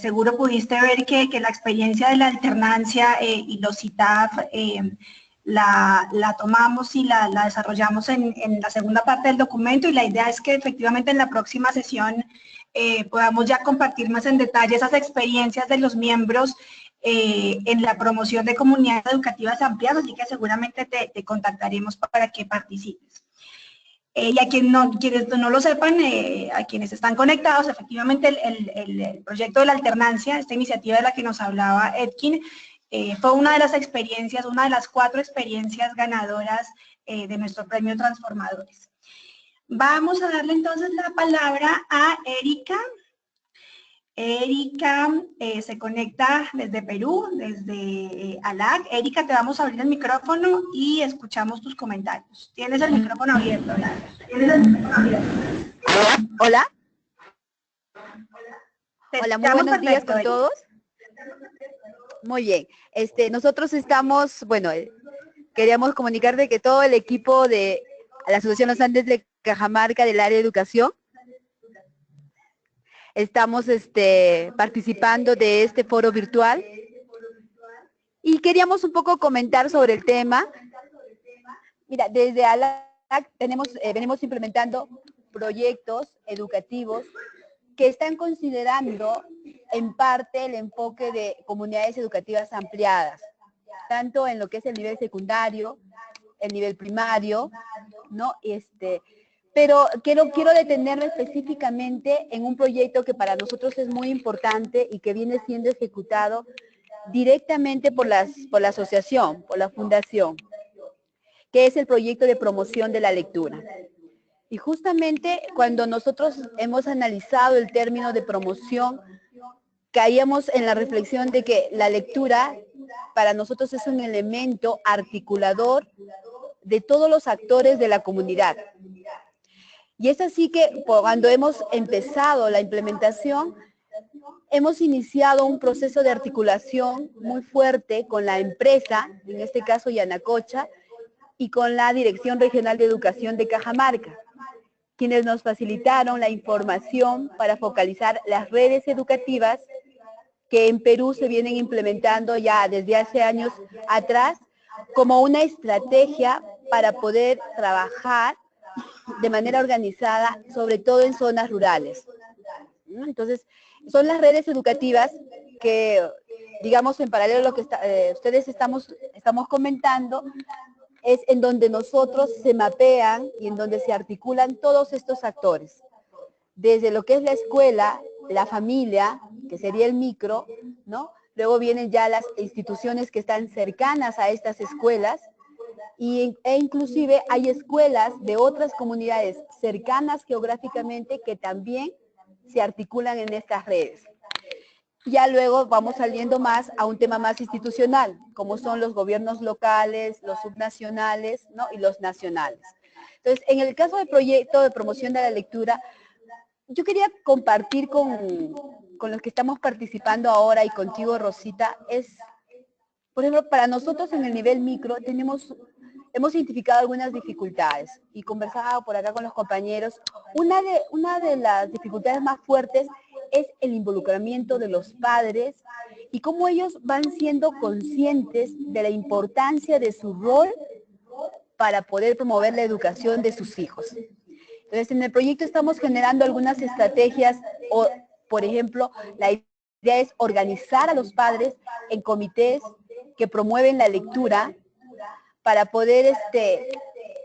Speaker 1: seguro pudiste ver que la experiencia de la alternancia y los ITAF la tomamos y la desarrollamos en la segunda parte del documento, y la idea es que efectivamente en la próxima sesión podamos ya compartir más en detalle esas experiencias de los miembros en la promoción de comunidades educativas ampliadas, así que seguramente te contactaremos para que participes. Y a quienes no lo sepan, a quienes están conectados, efectivamente el proyecto de la alternancia, esta iniciativa de la que nos hablaba Edkin, fue una de las experiencias, una de las 4 experiencias ganadoras de nuestro premio Transformadores. Vamos a darle entonces la palabra a Erika. Erika se conecta desde Perú, desde ALAC. Erika, te vamos a abrir el micrófono y escuchamos tus comentarios. Tienes el micrófono abierto, Tienes el micrófono abierto.
Speaker 10: Hola.
Speaker 1: Te
Speaker 10: Hola, muy buenos días con todos. Muy bien. Nosotros estamos, bueno, queríamos comunicar de que todo el equipo de la Asociación Los Andes de Cajamarca del área de educación estamos participando de este foro virtual. Y queríamos un poco comentar sobre el tema. Mira, desde ALAC venimos implementando proyectos educativos que están considerando en parte el enfoque de comunidades educativas ampliadas, tanto en lo que es el nivel secundario, el nivel primario, ¿no? Pero quiero detenerme específicamente en un proyecto que para nosotros es muy importante y que viene siendo ejecutado directamente por la asociación, por la fundación, que es el proyecto de promoción de la lectura. Y justamente cuando nosotros hemos analizado el término de promoción, caíamos en la reflexión de que la lectura para nosotros es un elemento articulador de todos los actores de la comunidad. Y es así que cuando hemos empezado la implementación, hemos iniciado un proceso de articulación muy fuerte con la empresa, en este caso Yanacocha, y con la Dirección Regional de Educación de Cajamarca, quienes nos facilitaron la información para focalizar las redes educativas que en Perú se vienen implementando ya desde hace años atrás como una estrategia para poder trabajar de manera organizada, sobre todo en zonas rurales. Entonces, son las redes educativas que, digamos, en paralelo a lo que ustedes estamos comentando, es en donde nosotros se mapean y en donde se articulan todos estos actores. Desde lo que es la escuela, la familia, que sería el micro, ¿no? Luego vienen ya las instituciones que están cercanas a estas escuelas, e inclusive hay escuelas de otras comunidades cercanas geográficamente que también se articulan en estas redes. Ya luego vamos saliendo más a un tema más institucional, como son los gobiernos locales, los subnacionales, ¿no? Y los nacionales. Entonces, en el caso del proyecto de promoción de la lectura, yo quería compartir con los que estamos participando ahora y contigo, Rosita, por ejemplo, para nosotros en el nivel micro hemos identificado algunas dificultades y conversado por acá con los compañeros. Una de las dificultades más fuertes es el involucramiento de los padres y cómo ellos van siendo conscientes de la importancia de su rol para poder promover la educación de sus hijos. Entonces, en el proyecto estamos generando algunas estrategias, por ejemplo, la idea es organizar a los padres en comités que promueven la lectura para poder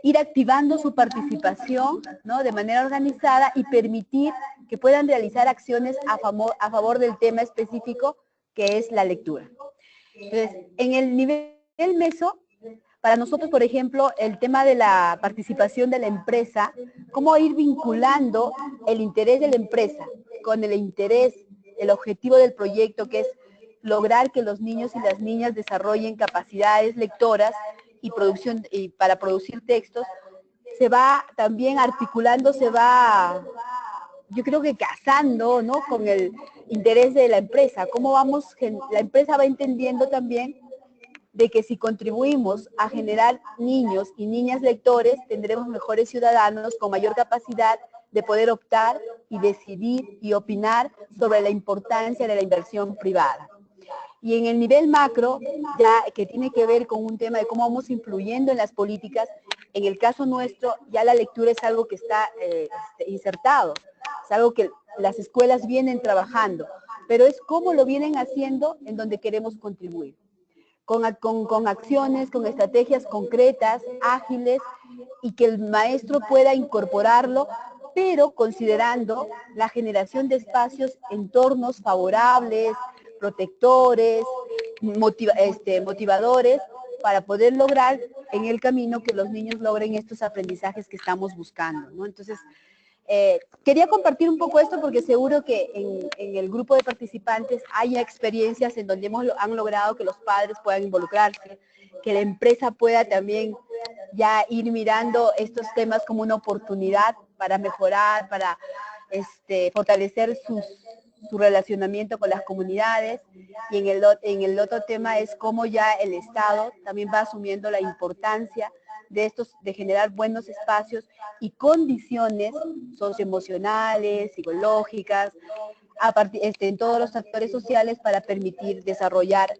Speaker 10: ir activando su participación, ¿no? De manera organizada y permitir que puedan realizar acciones a favor del tema específico que es la lectura. Entonces, en el nivel meso, para nosotros, por ejemplo, el tema de la participación de la empresa, cómo ir vinculando el interés de la empresa con el objetivo del proyecto, que es lograr que los niños y las niñas desarrollen capacidades lectoras y para producir textos, se va también articulando, yo creo que casando, ¿no? Con el interés de la empresa. La empresa va entendiendo también de que si contribuimos a generar niños y niñas lectores, tendremos mejores ciudadanos con mayor capacidad de poder optar y decidir y opinar sobre la importancia de la inversión privada. Y en el nivel macro, ya que tiene que ver con un tema de cómo vamos influyendo en las políticas, en el caso nuestro, ya la lectura es algo que está insertado, es algo que las escuelas vienen trabajando, pero es cómo lo vienen haciendo en donde queremos contribuir. Con acciones, con estrategias concretas, ágiles, y que el maestro pueda incorporarlo, pero considerando la generación de espacios, entornos favorables, protectores, motivadores, para poder lograr en el camino que los niños logren estos aprendizajes que estamos buscando, ¿no? Entonces, quería compartir un poco esto porque seguro que en el grupo de participantes hay experiencias en donde han logrado que los padres puedan involucrarse, que la empresa pueda también ya ir mirando estos temas como una oportunidad para mejorar, para fortalecer su relacionamiento con las comunidades. Y en el otro tema es cómo ya el Estado también va asumiendo la importancia de generar buenos espacios y condiciones socioemocionales, psicológicas, en todos los actores sociales para permitir desarrollar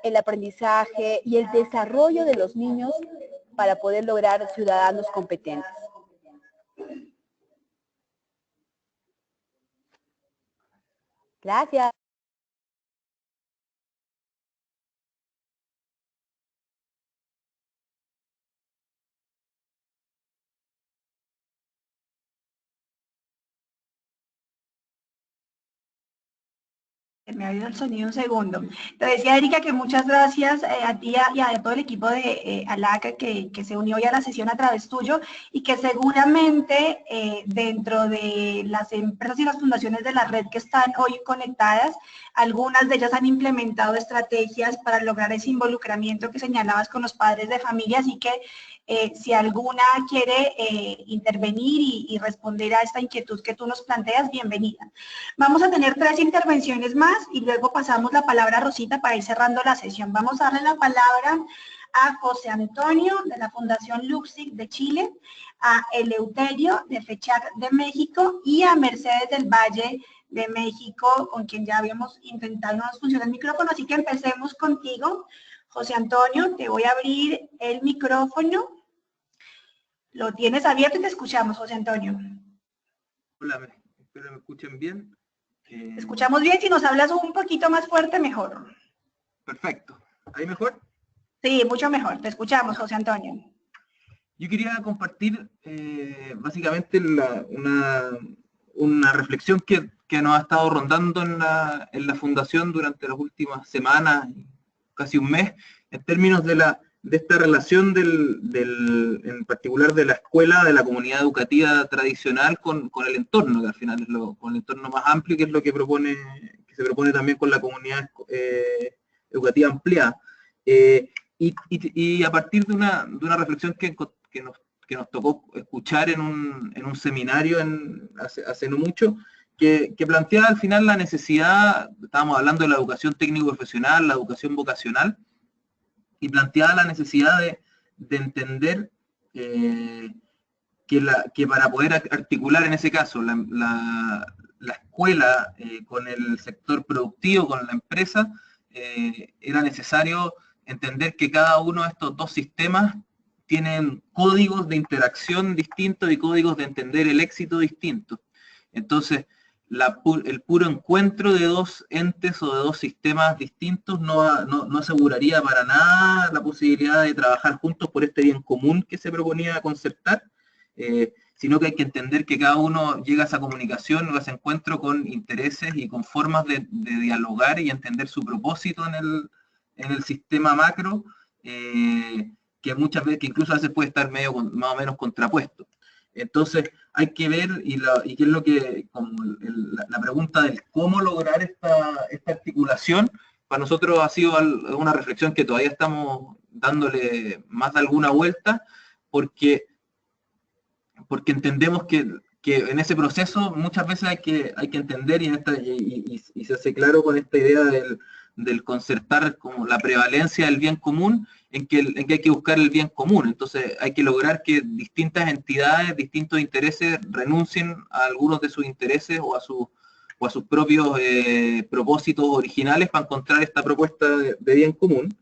Speaker 10: el aprendizaje y el desarrollo de los niños para poder lograr ciudadanos competentes. Gracias.
Speaker 1: Me ha ido el sonido un segundo. Te decía, Erika, que muchas gracias a ti y a todo el equipo de ALACA que se unió hoy a la sesión a través tuyo y que seguramente dentro de las empresas y las fundaciones de la red que están hoy conectadas, algunas de ellas han implementado estrategias para lograr ese involucramiento que señalabas con los padres de familia, así que si alguna quiere intervenir y responder a esta inquietud que tú nos planteas, bienvenida. Vamos a tener 3 intervenciones más y luego pasamos la palabra a Rosita para ir cerrando la sesión. Vamos a darle la palabra a José Antonio de la Fundación Luxic de Chile, a Eleuterio de FECHAC de México y a Mercedes del Valle de México, con quien ya habíamos intentado, no nos funciona el micrófono, así que empecemos contigo. José Antonio, te voy a abrir el micrófono. Lo tienes abierto y te escuchamos, José Antonio.
Speaker 11: Hola, espero me escuchen bien.
Speaker 1: Te escuchamos bien, si nos hablas un poquito más fuerte, mejor.
Speaker 11: Perfecto. ¿Ahí mejor?
Speaker 1: Sí, mucho mejor. Te escuchamos, José Antonio.
Speaker 11: Yo quería compartir básicamente una reflexión que nos ha estado rondando en la Fundación durante las últimas semanas, casi un mes, en términos de esta relación en particular de la escuela, de la comunidad educativa tradicional con el entorno, que al final es con el entorno más amplio, que es lo que se propone también con la comunidad educativa ampliada. Y a partir de una reflexión que nos tocó escuchar en un seminario hace no mucho, que planteaba al final la necesidad, estábamos hablando de la educación técnico-profesional, la educación vocacional, y planteaba la necesidad de entender que para poder articular en ese caso la escuela con el sector productivo, con la empresa, era necesario entender que cada uno de estos dos sistemas tienen códigos de interacción distintos y códigos de entender el éxito distintos. Entonces, el puro encuentro de dos entes o de dos sistemas distintos no aseguraría para nada la posibilidad de trabajar juntos por este bien común que se proponía concertar, sino que hay que entender que cada uno llega a esa comunicación o a ese encuentro con intereses y con formas de dialogar y entender su propósito en el sistema macro, que muchas veces, que incluso a veces puede estar más o menos contrapuesto. Entonces hay que ver, y qué es lo que, como la pregunta del cómo lograr esta articulación, para nosotros ha sido una reflexión que todavía estamos dándole más de alguna vuelta, porque entendemos que en ese proceso muchas veces hay que entender, y se hace claro con esta idea del concertar como la prevalencia del bien común, en que hay que buscar el bien común. Entonces hay que lograr que distintas entidades, distintos intereses renuncien a algunos de sus intereses o a sus propios propósitos originales para encontrar esta propuesta de bien común.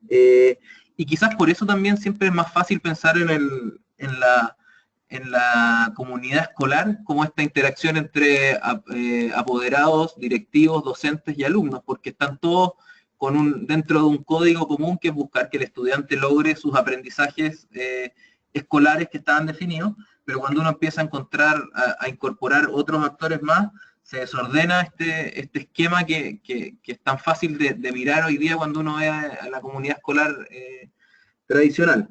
Speaker 11: Y quizás por eso también siempre es más fácil pensar en la comunidad escolar como esta interacción entre apoderados, directivos, docentes y alumnos, porque están todos dentro de un código común, que es buscar que el estudiante logre sus aprendizajes escolares que estaban definidos, pero cuando uno empieza a a incorporar otros actores más, se desordena este esquema que es tan fácil de mirar hoy día cuando uno ve a la comunidad escolar tradicional.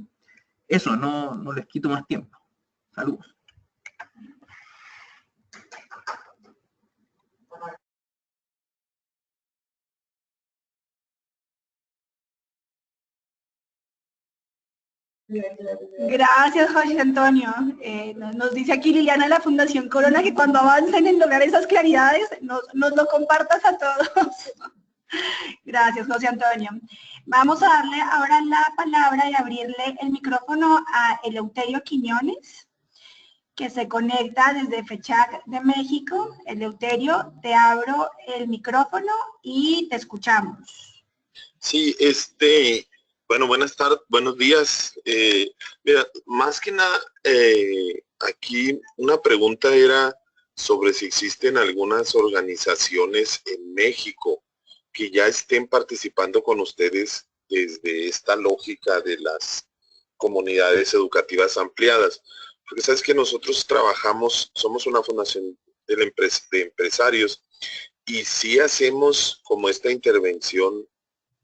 Speaker 11: Eso, no les quito más tiempo. Saludos.
Speaker 1: Gracias, José Antonio. Nos dice aquí Liliana de la Fundación Corona que cuando avancen en lograr esas claridades, nos lo compartas a todos. Gracias, José Antonio. Vamos a darle ahora la palabra y abrirle el micrófono a Eleuterio Quiñones. que se conecta desde FECHAC de México. Eleuterio, te abro el micrófono y te escuchamos.
Speaker 12: Sí, bueno, buenas tardes, buenos días. Mira, más que nada, aquí una pregunta era sobre si existen algunas organizaciones en México que ya estén participando con ustedes desde esta lógica de las comunidades educativas ampliadas. Porque sabes que nosotros trabajamos, somos una fundación de empresarios y sí hacemos como esta intervención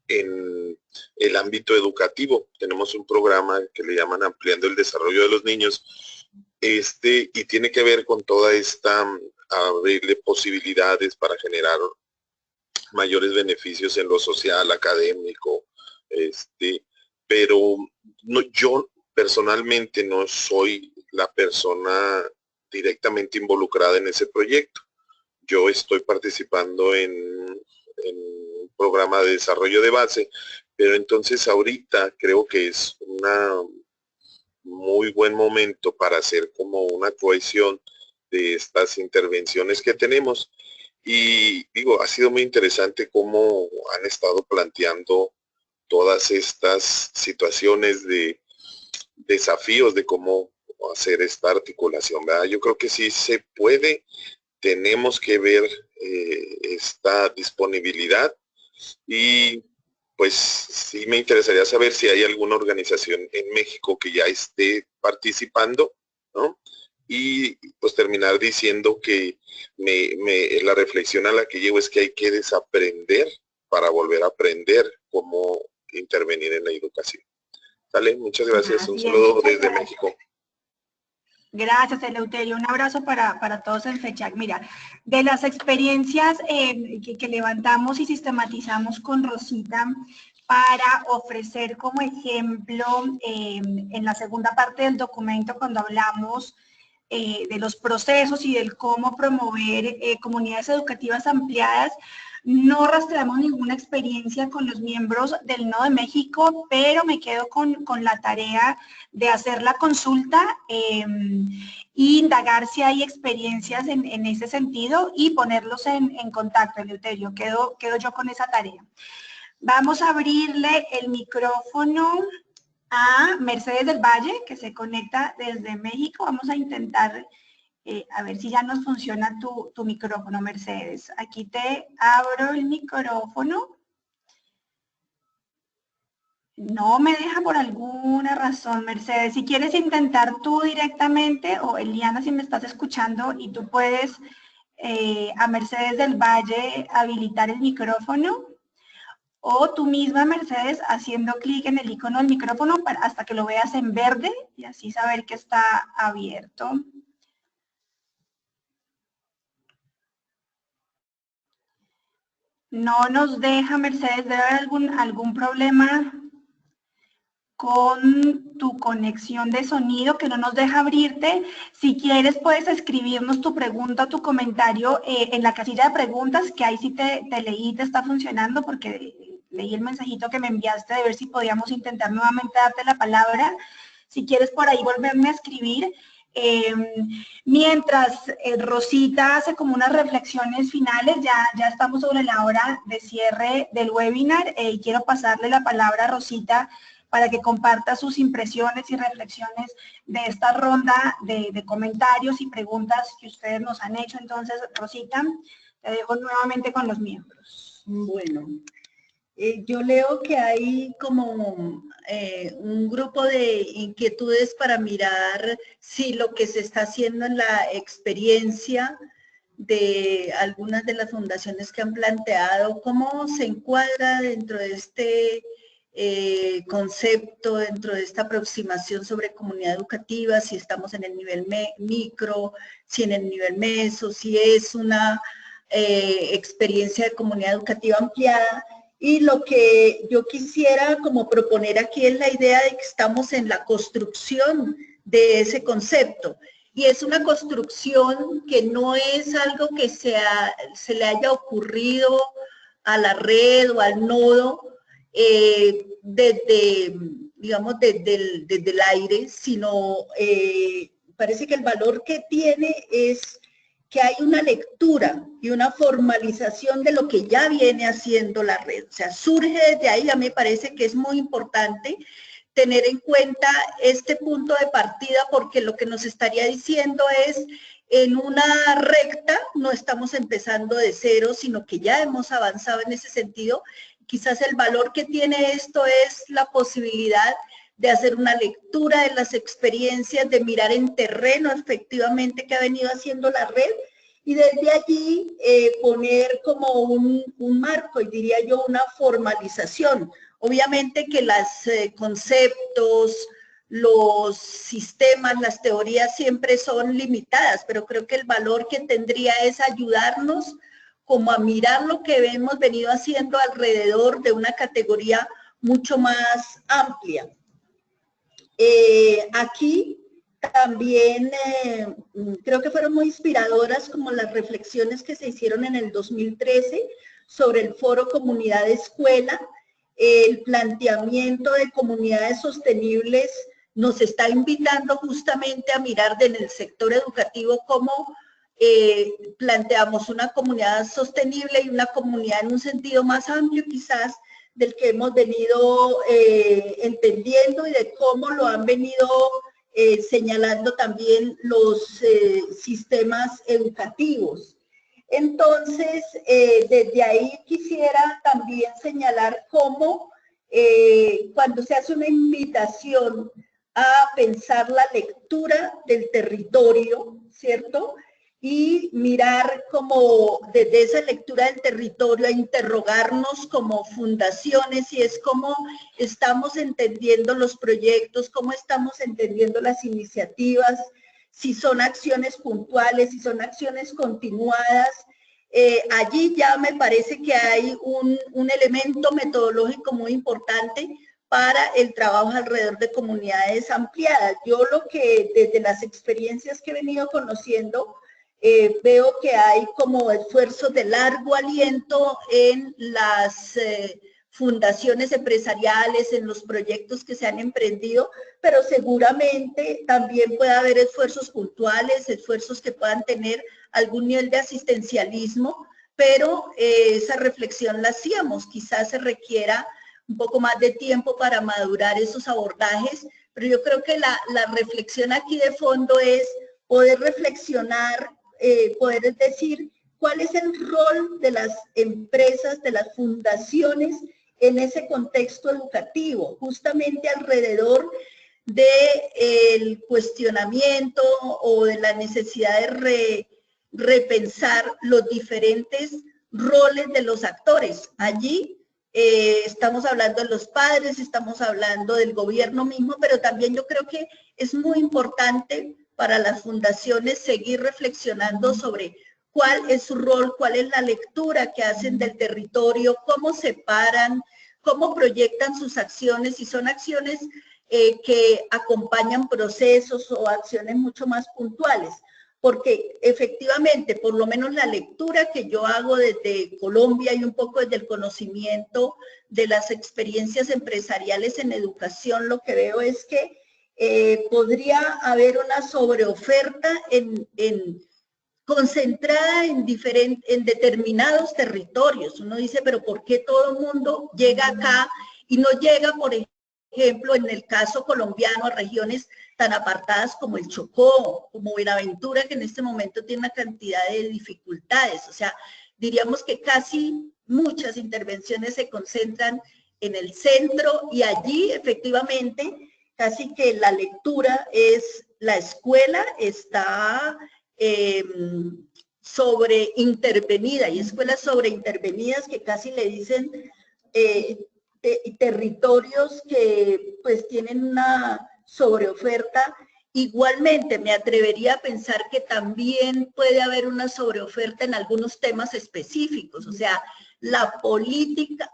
Speaker 12: en el ámbito educativo. Tenemos un programa que le llaman Ampliando el Desarrollo de los Niños, y tiene que ver con toda esta, abrirle posibilidades para generar mayores beneficios en lo social, académico, pero no, yo personalmente no soy la persona directamente involucrada en ese proyecto. Yo estoy participando en un programa de desarrollo de base, pero entonces ahorita creo que es un muy buen momento para hacer como una cohesión de estas intervenciones que tenemos. Y digo, ha sido muy interesante cómo han estado planteando todas estas situaciones de desafíos de cómo hacer esta articulación, ¿verdad? Yo creo que sí se puede, tenemos que ver esta disponibilidad y pues sí me interesaría saber si hay alguna organización en México que ya esté participando, ¿no? Y pues terminar diciendo que la reflexión a la que llego es que hay que desaprender para volver a aprender cómo intervenir en la educación. ¿Sale? Muchas gracias. Un saludo desde México.
Speaker 1: Gracias, Eleuterio. Un abrazo para todos en FECHAC. Mira, de las experiencias que levantamos y sistematizamos con Rosita para ofrecer como ejemplo en la segunda parte del documento cuando hablamos de los procesos y del cómo promover comunidades educativas ampliadas, no rastreamos ninguna experiencia con los miembros del Nodo de México, pero me quedo con la tarea de hacer la consulta e indagar si hay experiencias en ese sentido y ponerlos en contacto, Eleuterio. Quedo yo con esa tarea. Vamos a abrirle el micrófono a Mercedes del Valle, que se conecta desde México. Vamos a intentar a ver si ya nos funciona tu micrófono, Mercedes. Aquí te abro el micrófono. No me deja por alguna razón, Mercedes. Si quieres intentar tú directamente, o Eliana, si me estás escuchando, y tú puedes a Mercedes del Valle habilitar el micrófono, o tú misma, Mercedes, haciendo clic en el icono del micrófono hasta que lo veas en verde y así saber que está abierto. No nos deja, Mercedes, debe haber algún problema con tu conexión de sonido que no nos deja abrirte. Si quieres, puedes escribirnos tu pregunta o tu comentario en la casilla de preguntas, que ahí sí te leí, te está funcionando, porque leí el mensajito que me enviaste de ver si podíamos intentar nuevamente darte la palabra. Si quieres por ahí volverme a escribir. Mientras Rosita hace como unas reflexiones finales, ya estamos sobre la hora de cierre del webinar y quiero pasarle la palabra a Rosita para que comparta sus impresiones y reflexiones de esta ronda de comentarios y preguntas que ustedes nos han hecho. Entonces, Rosita, te dejo nuevamente con los miembros.
Speaker 3: Bueno, yo leo que hay como un grupo de inquietudes para mirar si lo que se está haciendo en la experiencia de algunas de las fundaciones que han planteado, cómo se encuadra dentro de este concepto, dentro de esta aproximación sobre comunidad educativa, si estamos en el nivel micro, si en el nivel meso, si es una experiencia de comunidad educativa ampliada. Y lo que yo quisiera como proponer aquí es la idea de que estamos en la construcción de ese concepto. Y es una construcción que no es algo que se le haya ocurrido a la red o al nodo digamos, desde el aire, sino parece que el valor que tiene es que hay una lectura y una formalización de lo que ya viene haciendo la red. O sea, surge desde ahí, a mí me parece que es muy importante tener en cuenta este punto de partida, porque lo que nos estaría diciendo es, en una recta, no estamos empezando de cero, sino que ya hemos avanzado en ese sentido. Quizás el valor que tiene esto es la posibilidad de hacer una lectura de las experiencias, de mirar en terreno efectivamente qué ha venido haciendo la red, y desde allí poner como un marco, y diría yo una formalización. Obviamente que los conceptos, los sistemas, las teorías siempre son limitadas, pero creo que el valor que tendría es ayudarnos como a mirar lo que hemos venido haciendo alrededor de una categoría mucho más amplia. Aquí también creo que fueron muy inspiradoras como las reflexiones que se hicieron en el 2013 sobre el foro Comunidad Escuela. El planteamiento de comunidades sostenibles nos está invitando justamente a mirar en el sector educativo cómo planteamos una comunidad sostenible y una comunidad en un sentido más amplio quizás del que hemos venido entendiendo y de cómo lo han venido señalando también los sistemas educativos. Entonces, desde ahí quisiera también señalar cómo cuando se hace una invitación a pensar la lectura del territorio, ¿cierto? Y mirar como desde esa lectura del territorio a interrogarnos como fundaciones, y es cómo estamos entendiendo los proyectos, cómo estamos entendiendo las iniciativas, si son acciones puntuales, si son acciones continuadas. Allí ya me parece que hay un elemento metodológico muy importante para el trabajo alrededor de comunidades ampliadas. Yo lo que desde las experiencias que he venido conociendo, veo que hay como esfuerzos de largo aliento en las fundaciones empresariales, en los proyectos que se han emprendido, pero seguramente también puede haber esfuerzos puntuales, esfuerzos que puedan tener algún nivel de asistencialismo, pero esa reflexión la hacíamos. Quizás se requiera un poco más de tiempo para madurar esos abordajes, pero yo creo que la reflexión aquí de fondo es poder reflexionar, poder decir cuál es el rol de las empresas, de las fundaciones en ese contexto educativo, justamente alrededor del cuestionamiento o de la necesidad de repensar los diferentes roles de los actores. Allí estamos hablando de los padres, estamos hablando del gobierno mismo, pero también yo creo que es muy importante para las fundaciones seguir reflexionando sobre cuál es su rol, cuál es la lectura que hacen del territorio, cómo se paran, cómo proyectan sus acciones, si son acciones que acompañan procesos o acciones mucho más puntuales. Porque efectivamente, por lo menos la lectura que yo hago desde Colombia y un poco desde el conocimiento de las experiencias empresariales en educación, lo que veo es que podría haber una sobreoferta concentrada en determinados territorios. Uno dice, pero ¿por qué todo el mundo llega acá y no llega, por ejemplo, en el caso colombiano, a regiones tan apartadas como el Chocó, como Buenaventura, que en este momento tiene una cantidad de dificultades? O sea, diríamos que casi muchas intervenciones se concentran en el centro, y allí efectivamente casi que la lectura es la escuela está sobreintervenida, y escuelas sobreintervenidas que casi le dicen territorios que pues tienen una sobreoferta. Igualmente me atrevería a pensar que también puede haber una sobreoferta en algunos temas específicos. O sea, la política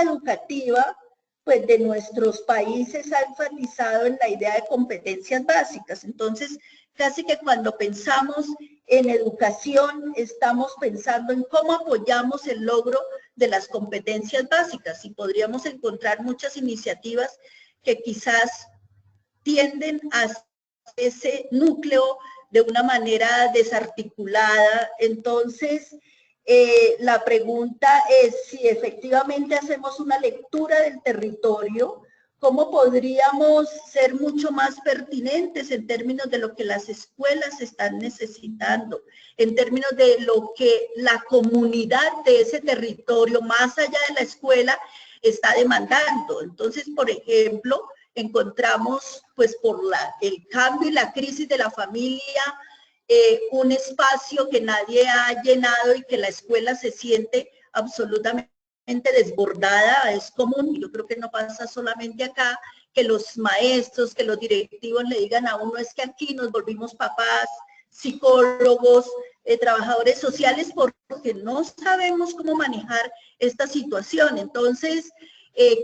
Speaker 3: educativa pues de nuestros países ha enfatizado en la idea de competencias básicas. Entonces, casi que cuando pensamos en educación, estamos pensando en cómo apoyamos el logro de las competencias básicas, y podríamos encontrar muchas iniciativas que quizás tienden ese núcleo de una manera desarticulada. Entonces, la pregunta es si efectivamente hacemos una lectura del territorio, ¿cómo podríamos ser mucho más pertinentes en términos de lo que las escuelas están necesitando, en términos de lo que la comunidad de ese territorio, más allá de la escuela, está demandando? Entonces, por ejemplo, encontramos, pues por el cambio y la crisis de la familia, un espacio que nadie ha llenado y que la escuela se siente absolutamente desbordada. Es común, yo creo que no pasa solamente acá, que los maestros, que los directivos le digan a uno, es que aquí nos volvimos papás, psicólogos, trabajadores sociales, porque no sabemos cómo manejar esta situación. Entonces,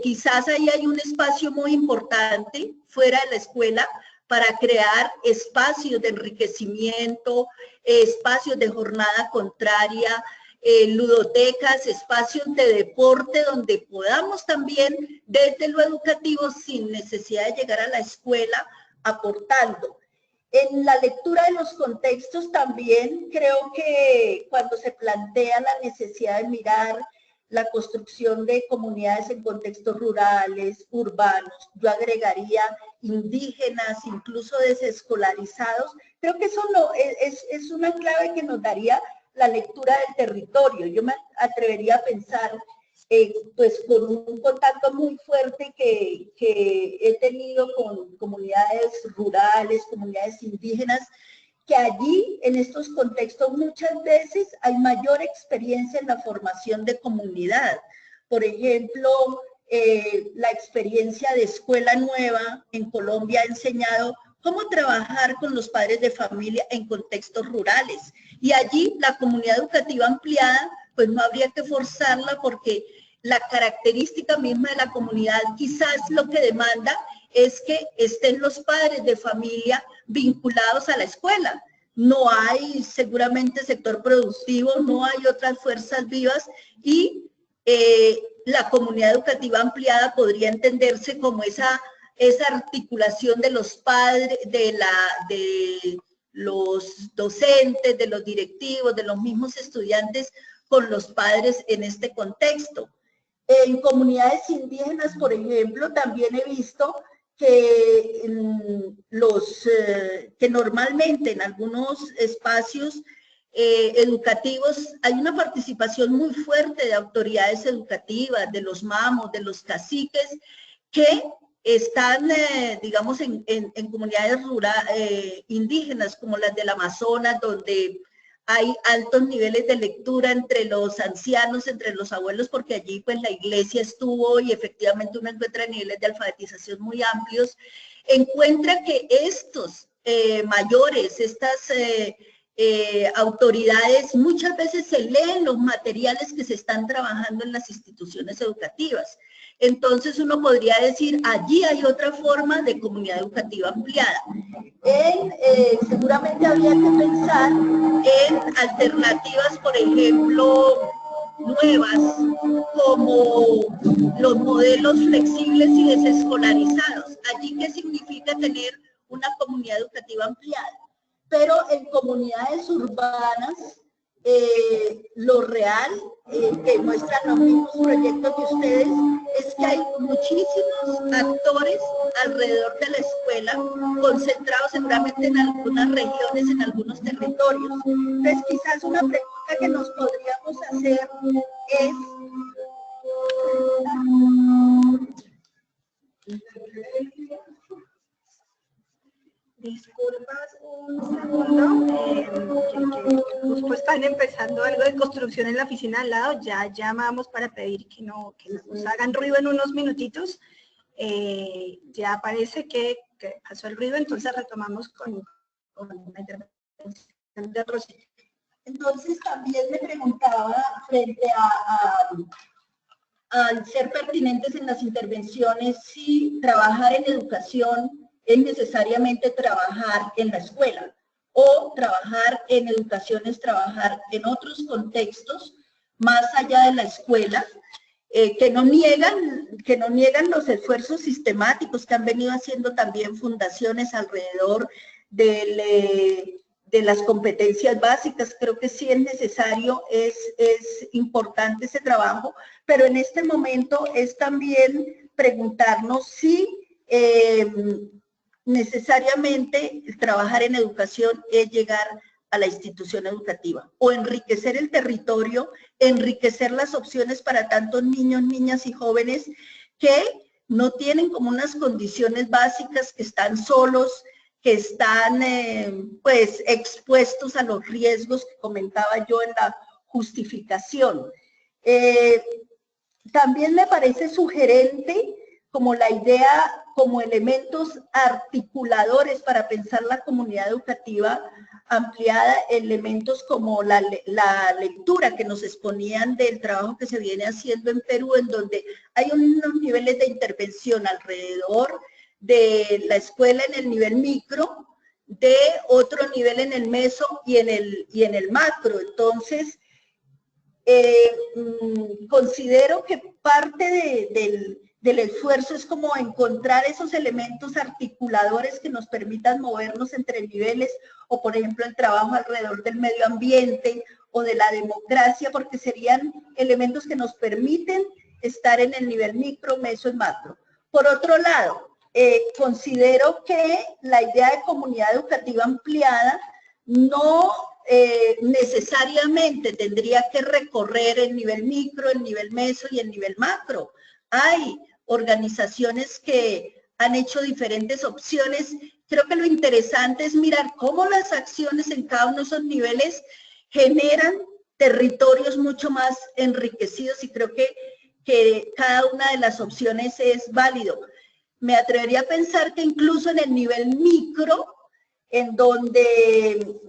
Speaker 3: quizás ahí hay un espacio muy importante fuera de la escuela para crear espacios de enriquecimiento, espacios de jornada contraria, ludotecas, espacios de deporte donde podamos también desde lo educativo, sin necesidad de llegar a la escuela, aportando. En la lectura de los contextos también creo que cuando se plantea la necesidad de mirar la construcción de comunidades en contextos rurales, urbanos, yo agregaría indígenas, incluso desescolarizados, creo que eso es una clave que nos daría la lectura del territorio. Yo me atrevería a pensar, pues con un contacto muy fuerte que he tenido con comunidades rurales, comunidades indígenas, que allí, en estos contextos, muchas veces hay mayor experiencia en la formación de comunidad. Por ejemplo, la experiencia de Escuela Nueva en Colombia ha enseñado cómo trabajar con los padres de familia en contextos rurales. Y allí la comunidad educativa ampliada, pues no habría que forzarla, porque la característica misma de la comunidad quizás lo que demanda es que estén los padres de familia vinculados a la escuela. No hay seguramente sector productivo, no hay otras fuerzas vivas, y la comunidad educativa ampliada podría entenderse como esa articulación de los padres, de los docentes, de los directivos, de los mismos estudiantes con los padres en este contexto. En comunidades indígenas, por ejemplo, también he visto que, que normalmente en algunos espacios educativos hay una participación muy fuerte de autoridades educativas, de los mamos, de los caciques, que están, digamos, en comunidades indígenas como las del Amazonas, donde hay altos niveles de lectura entre los ancianos, entre los abuelos, porque allí pues la iglesia estuvo y efectivamente uno encuentra niveles de alfabetización muy amplios. Encuentra que estos mayores, estas autoridades, muchas veces se leen los materiales que se están trabajando en las instituciones educativas. Entonces uno podría decir, allí hay otra forma de comunidad educativa ampliada. Seguramente habría que pensar en alternativas, por ejemplo, nuevas, como los modelos flexibles y desescolarizados. Allí, ¿qué significa tener una comunidad educativa ampliada? Pero en comunidades urbanas, lo real, que muestran los mismos proyectos que ustedes, es que hay muchísimos actores alrededor de la escuela, concentrados seguramente en algunas regiones, en algunos territorios. Entonces, quizás una pregunta que nos podríamos hacer es,
Speaker 1: disculpas un segundo, justo están empezando algo de construcción en la oficina al lado, ya llamamos para pedir que no nos hagan ruido en unos minutitos. Ya parece que pasó el ruido, entonces retomamos con la intervención de Rosita.
Speaker 3: Entonces también me preguntaba, frente al ser pertinentes en las intervenciones, si trabajar en educación es necesariamente trabajar en la escuela, o trabajar en educación es trabajar en otros contextos más allá de la escuela, que no niegan los esfuerzos sistemáticos que han venido haciendo también fundaciones alrededor de las competencias básicas. Creo que sí es necesario, es importante ese trabajo, pero en este momento es también preguntarnos si necesariamente trabajar en educación es llegar a la institución educativa o enriquecer el territorio, enriquecer las opciones para tantos niños, niñas y jóvenes que no tienen como unas condiciones básicas, que están solos, que están pues expuestos a los riesgos que comentaba yo en la justificación. También me parece sugerente como la idea, como elementos articuladores para pensar la comunidad educativa ampliada, elementos como la lectura que nos exponían del trabajo que se viene haciendo en Perú, en donde hay unos niveles de intervención alrededor de la escuela en el nivel micro, de otro nivel en el meso y en el macro. Entonces, considero que parte del esfuerzo es como encontrar esos elementos articuladores que nos permitan movernos entre niveles, o por ejemplo el trabajo alrededor del medio ambiente o de la democracia, porque serían elementos que nos permiten estar en el nivel micro, meso y macro. Por otro lado, considero que la idea de comunidad educativa ampliada no necesariamente tendría que recorrer el nivel micro, el nivel meso y el nivel macro. Hay organizaciones que han hecho diferentes opciones. Creo que lo interesante es mirar cómo las acciones en cada uno de esos niveles generan territorios mucho más enriquecidos, y creo que cada una de las opciones es válido. Me atrevería a pensar que incluso en el nivel micro, en donde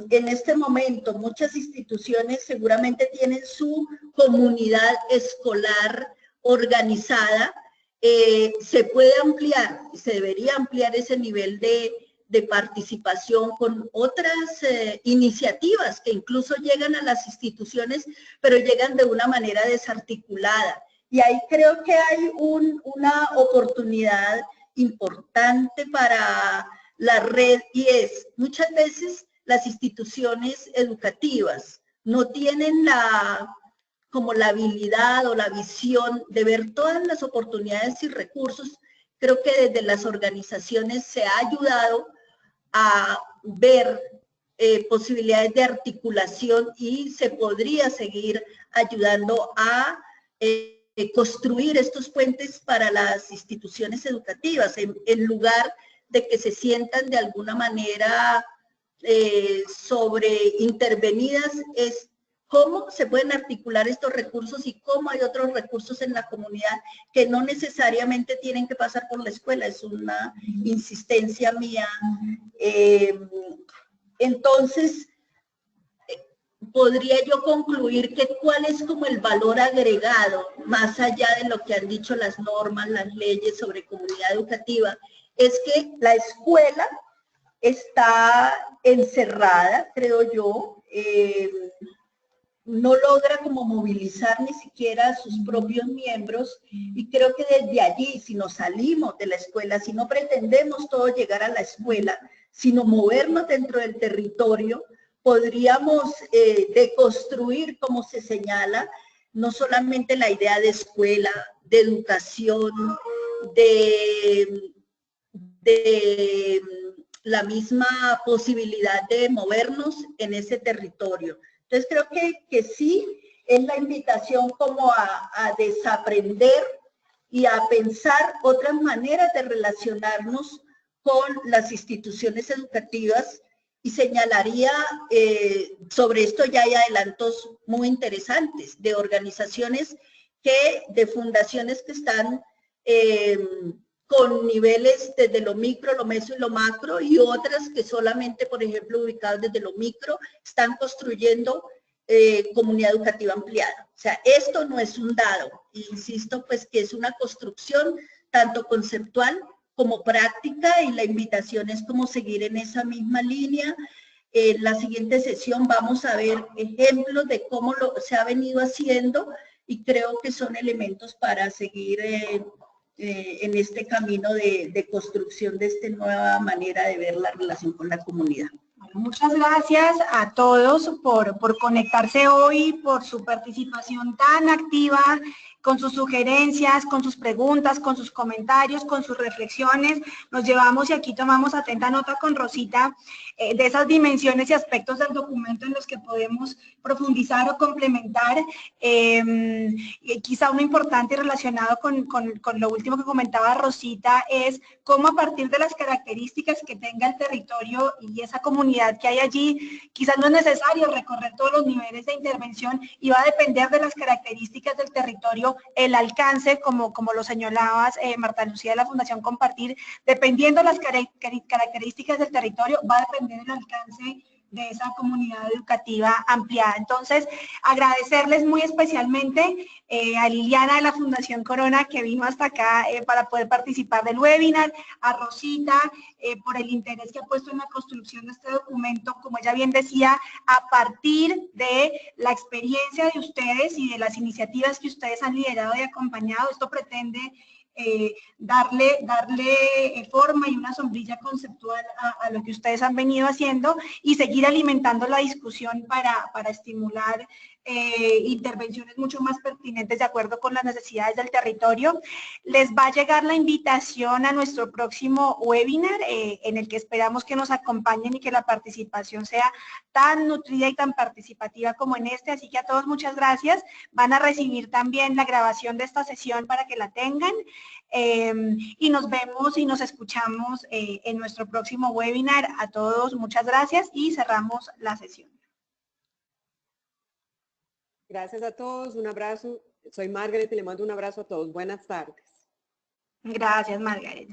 Speaker 3: en este momento muchas instituciones seguramente tienen su comunidad escolar organizada, se puede ampliar, se debería ampliar ese nivel de participación con otras iniciativas que incluso llegan a las instituciones, pero llegan de una manera desarticulada. Y ahí creo que hay una oportunidad importante para la red, y es, muchas veces las instituciones educativas no tienen como la habilidad o la visión de ver todas las oportunidades y recursos. Creo que desde las organizaciones se ha ayudado a ver posibilidades de articulación, y se podría seguir ayudando a construir estos puentes para las instituciones educativas, en lugar de que se sientan de alguna manera intervenidas, es cómo se pueden articular estos recursos y cómo hay otros recursos en la comunidad que no necesariamente tienen que pasar por la escuela. Es una insistencia mía. Entonces, podría yo concluir que cuál es como el valor agregado, más allá de lo que han dicho las normas, las leyes sobre comunidad educativa, es que la escuela está encerrada, creo yo, no logra como movilizar ni siquiera a sus propios miembros, y creo que desde allí, si nos salimos de la escuela, si no pretendemos todo llegar a la escuela, sino movernos dentro del territorio, podríamos deconstruir, como se señala, no solamente la idea de escuela, de educación, de la misma posibilidad de movernos en ese territorio. Entonces creo que sí es la invitación como a desaprender y a pensar otras maneras de relacionarnos con las instituciones educativas, y señalaría sobre esto ya hay adelantos muy interesantes de organizaciones, de fundaciones que están con niveles desde lo micro, lo meso y lo macro, y otras que solamente, por ejemplo, ubicadas desde lo micro, están construyendo comunidad educativa ampliada. O sea, esto no es un dado, insisto, pues que es una construcción tanto conceptual como práctica, y la invitación es como seguir en esa misma línea. En la siguiente sesión vamos a ver ejemplos de cómo se ha venido haciendo, y creo que son elementos para seguir en este camino de construcción de esta nueva manera de ver la relación con la comunidad.
Speaker 1: Bueno, muchas gracias a todos por conectarse hoy, por su participación tan activa, con sus sugerencias, con sus preguntas, con sus comentarios, con sus reflexiones. Nos llevamos y aquí tomamos atenta nota con Rosita de esas dimensiones y aspectos del documento en los que podemos profundizar o complementar. Quizá uno importante y relacionado con lo último que comentaba Rosita es cómo a partir de las características que tenga el territorio y esa comunidad que hay allí, quizás no es necesario recorrer todos los niveles de intervención y va a depender de las características del territorio el alcance, como lo señalabas, Marta Lucía, de la Fundación Compartir, dependiendo de las características del territorio, va a depender el alcance de esa comunidad educativa ampliada. Entonces, agradecerles muy especialmente a Liliana de la Fundación Corona, que vino hasta acá para poder participar del webinar, a Rosita por el interés que ha puesto en la construcción de este documento, como ella bien decía, a partir de la experiencia de ustedes y de las iniciativas que ustedes han liderado y acompañado. Esto pretende darle forma y una sombrilla conceptual a lo que ustedes han venido haciendo y seguir alimentando la discusión para estimular intervenciones mucho más pertinentes de acuerdo con las necesidades del territorio. Les va a llegar la invitación a nuestro próximo webinar en el que esperamos que nos acompañen y que la participación sea tan nutrida y tan participativa como en este, así que a todos muchas gracias. Van a recibir también la grabación de esta sesión para que la tengan y nos vemos y nos escuchamos en nuestro próximo webinar. A todos muchas gracias y cerramos la sesión.
Speaker 2: Gracias a todos, un abrazo. Soy Margaret y le mando un abrazo a todos. Buenas tardes.
Speaker 1: Gracias, Margaret.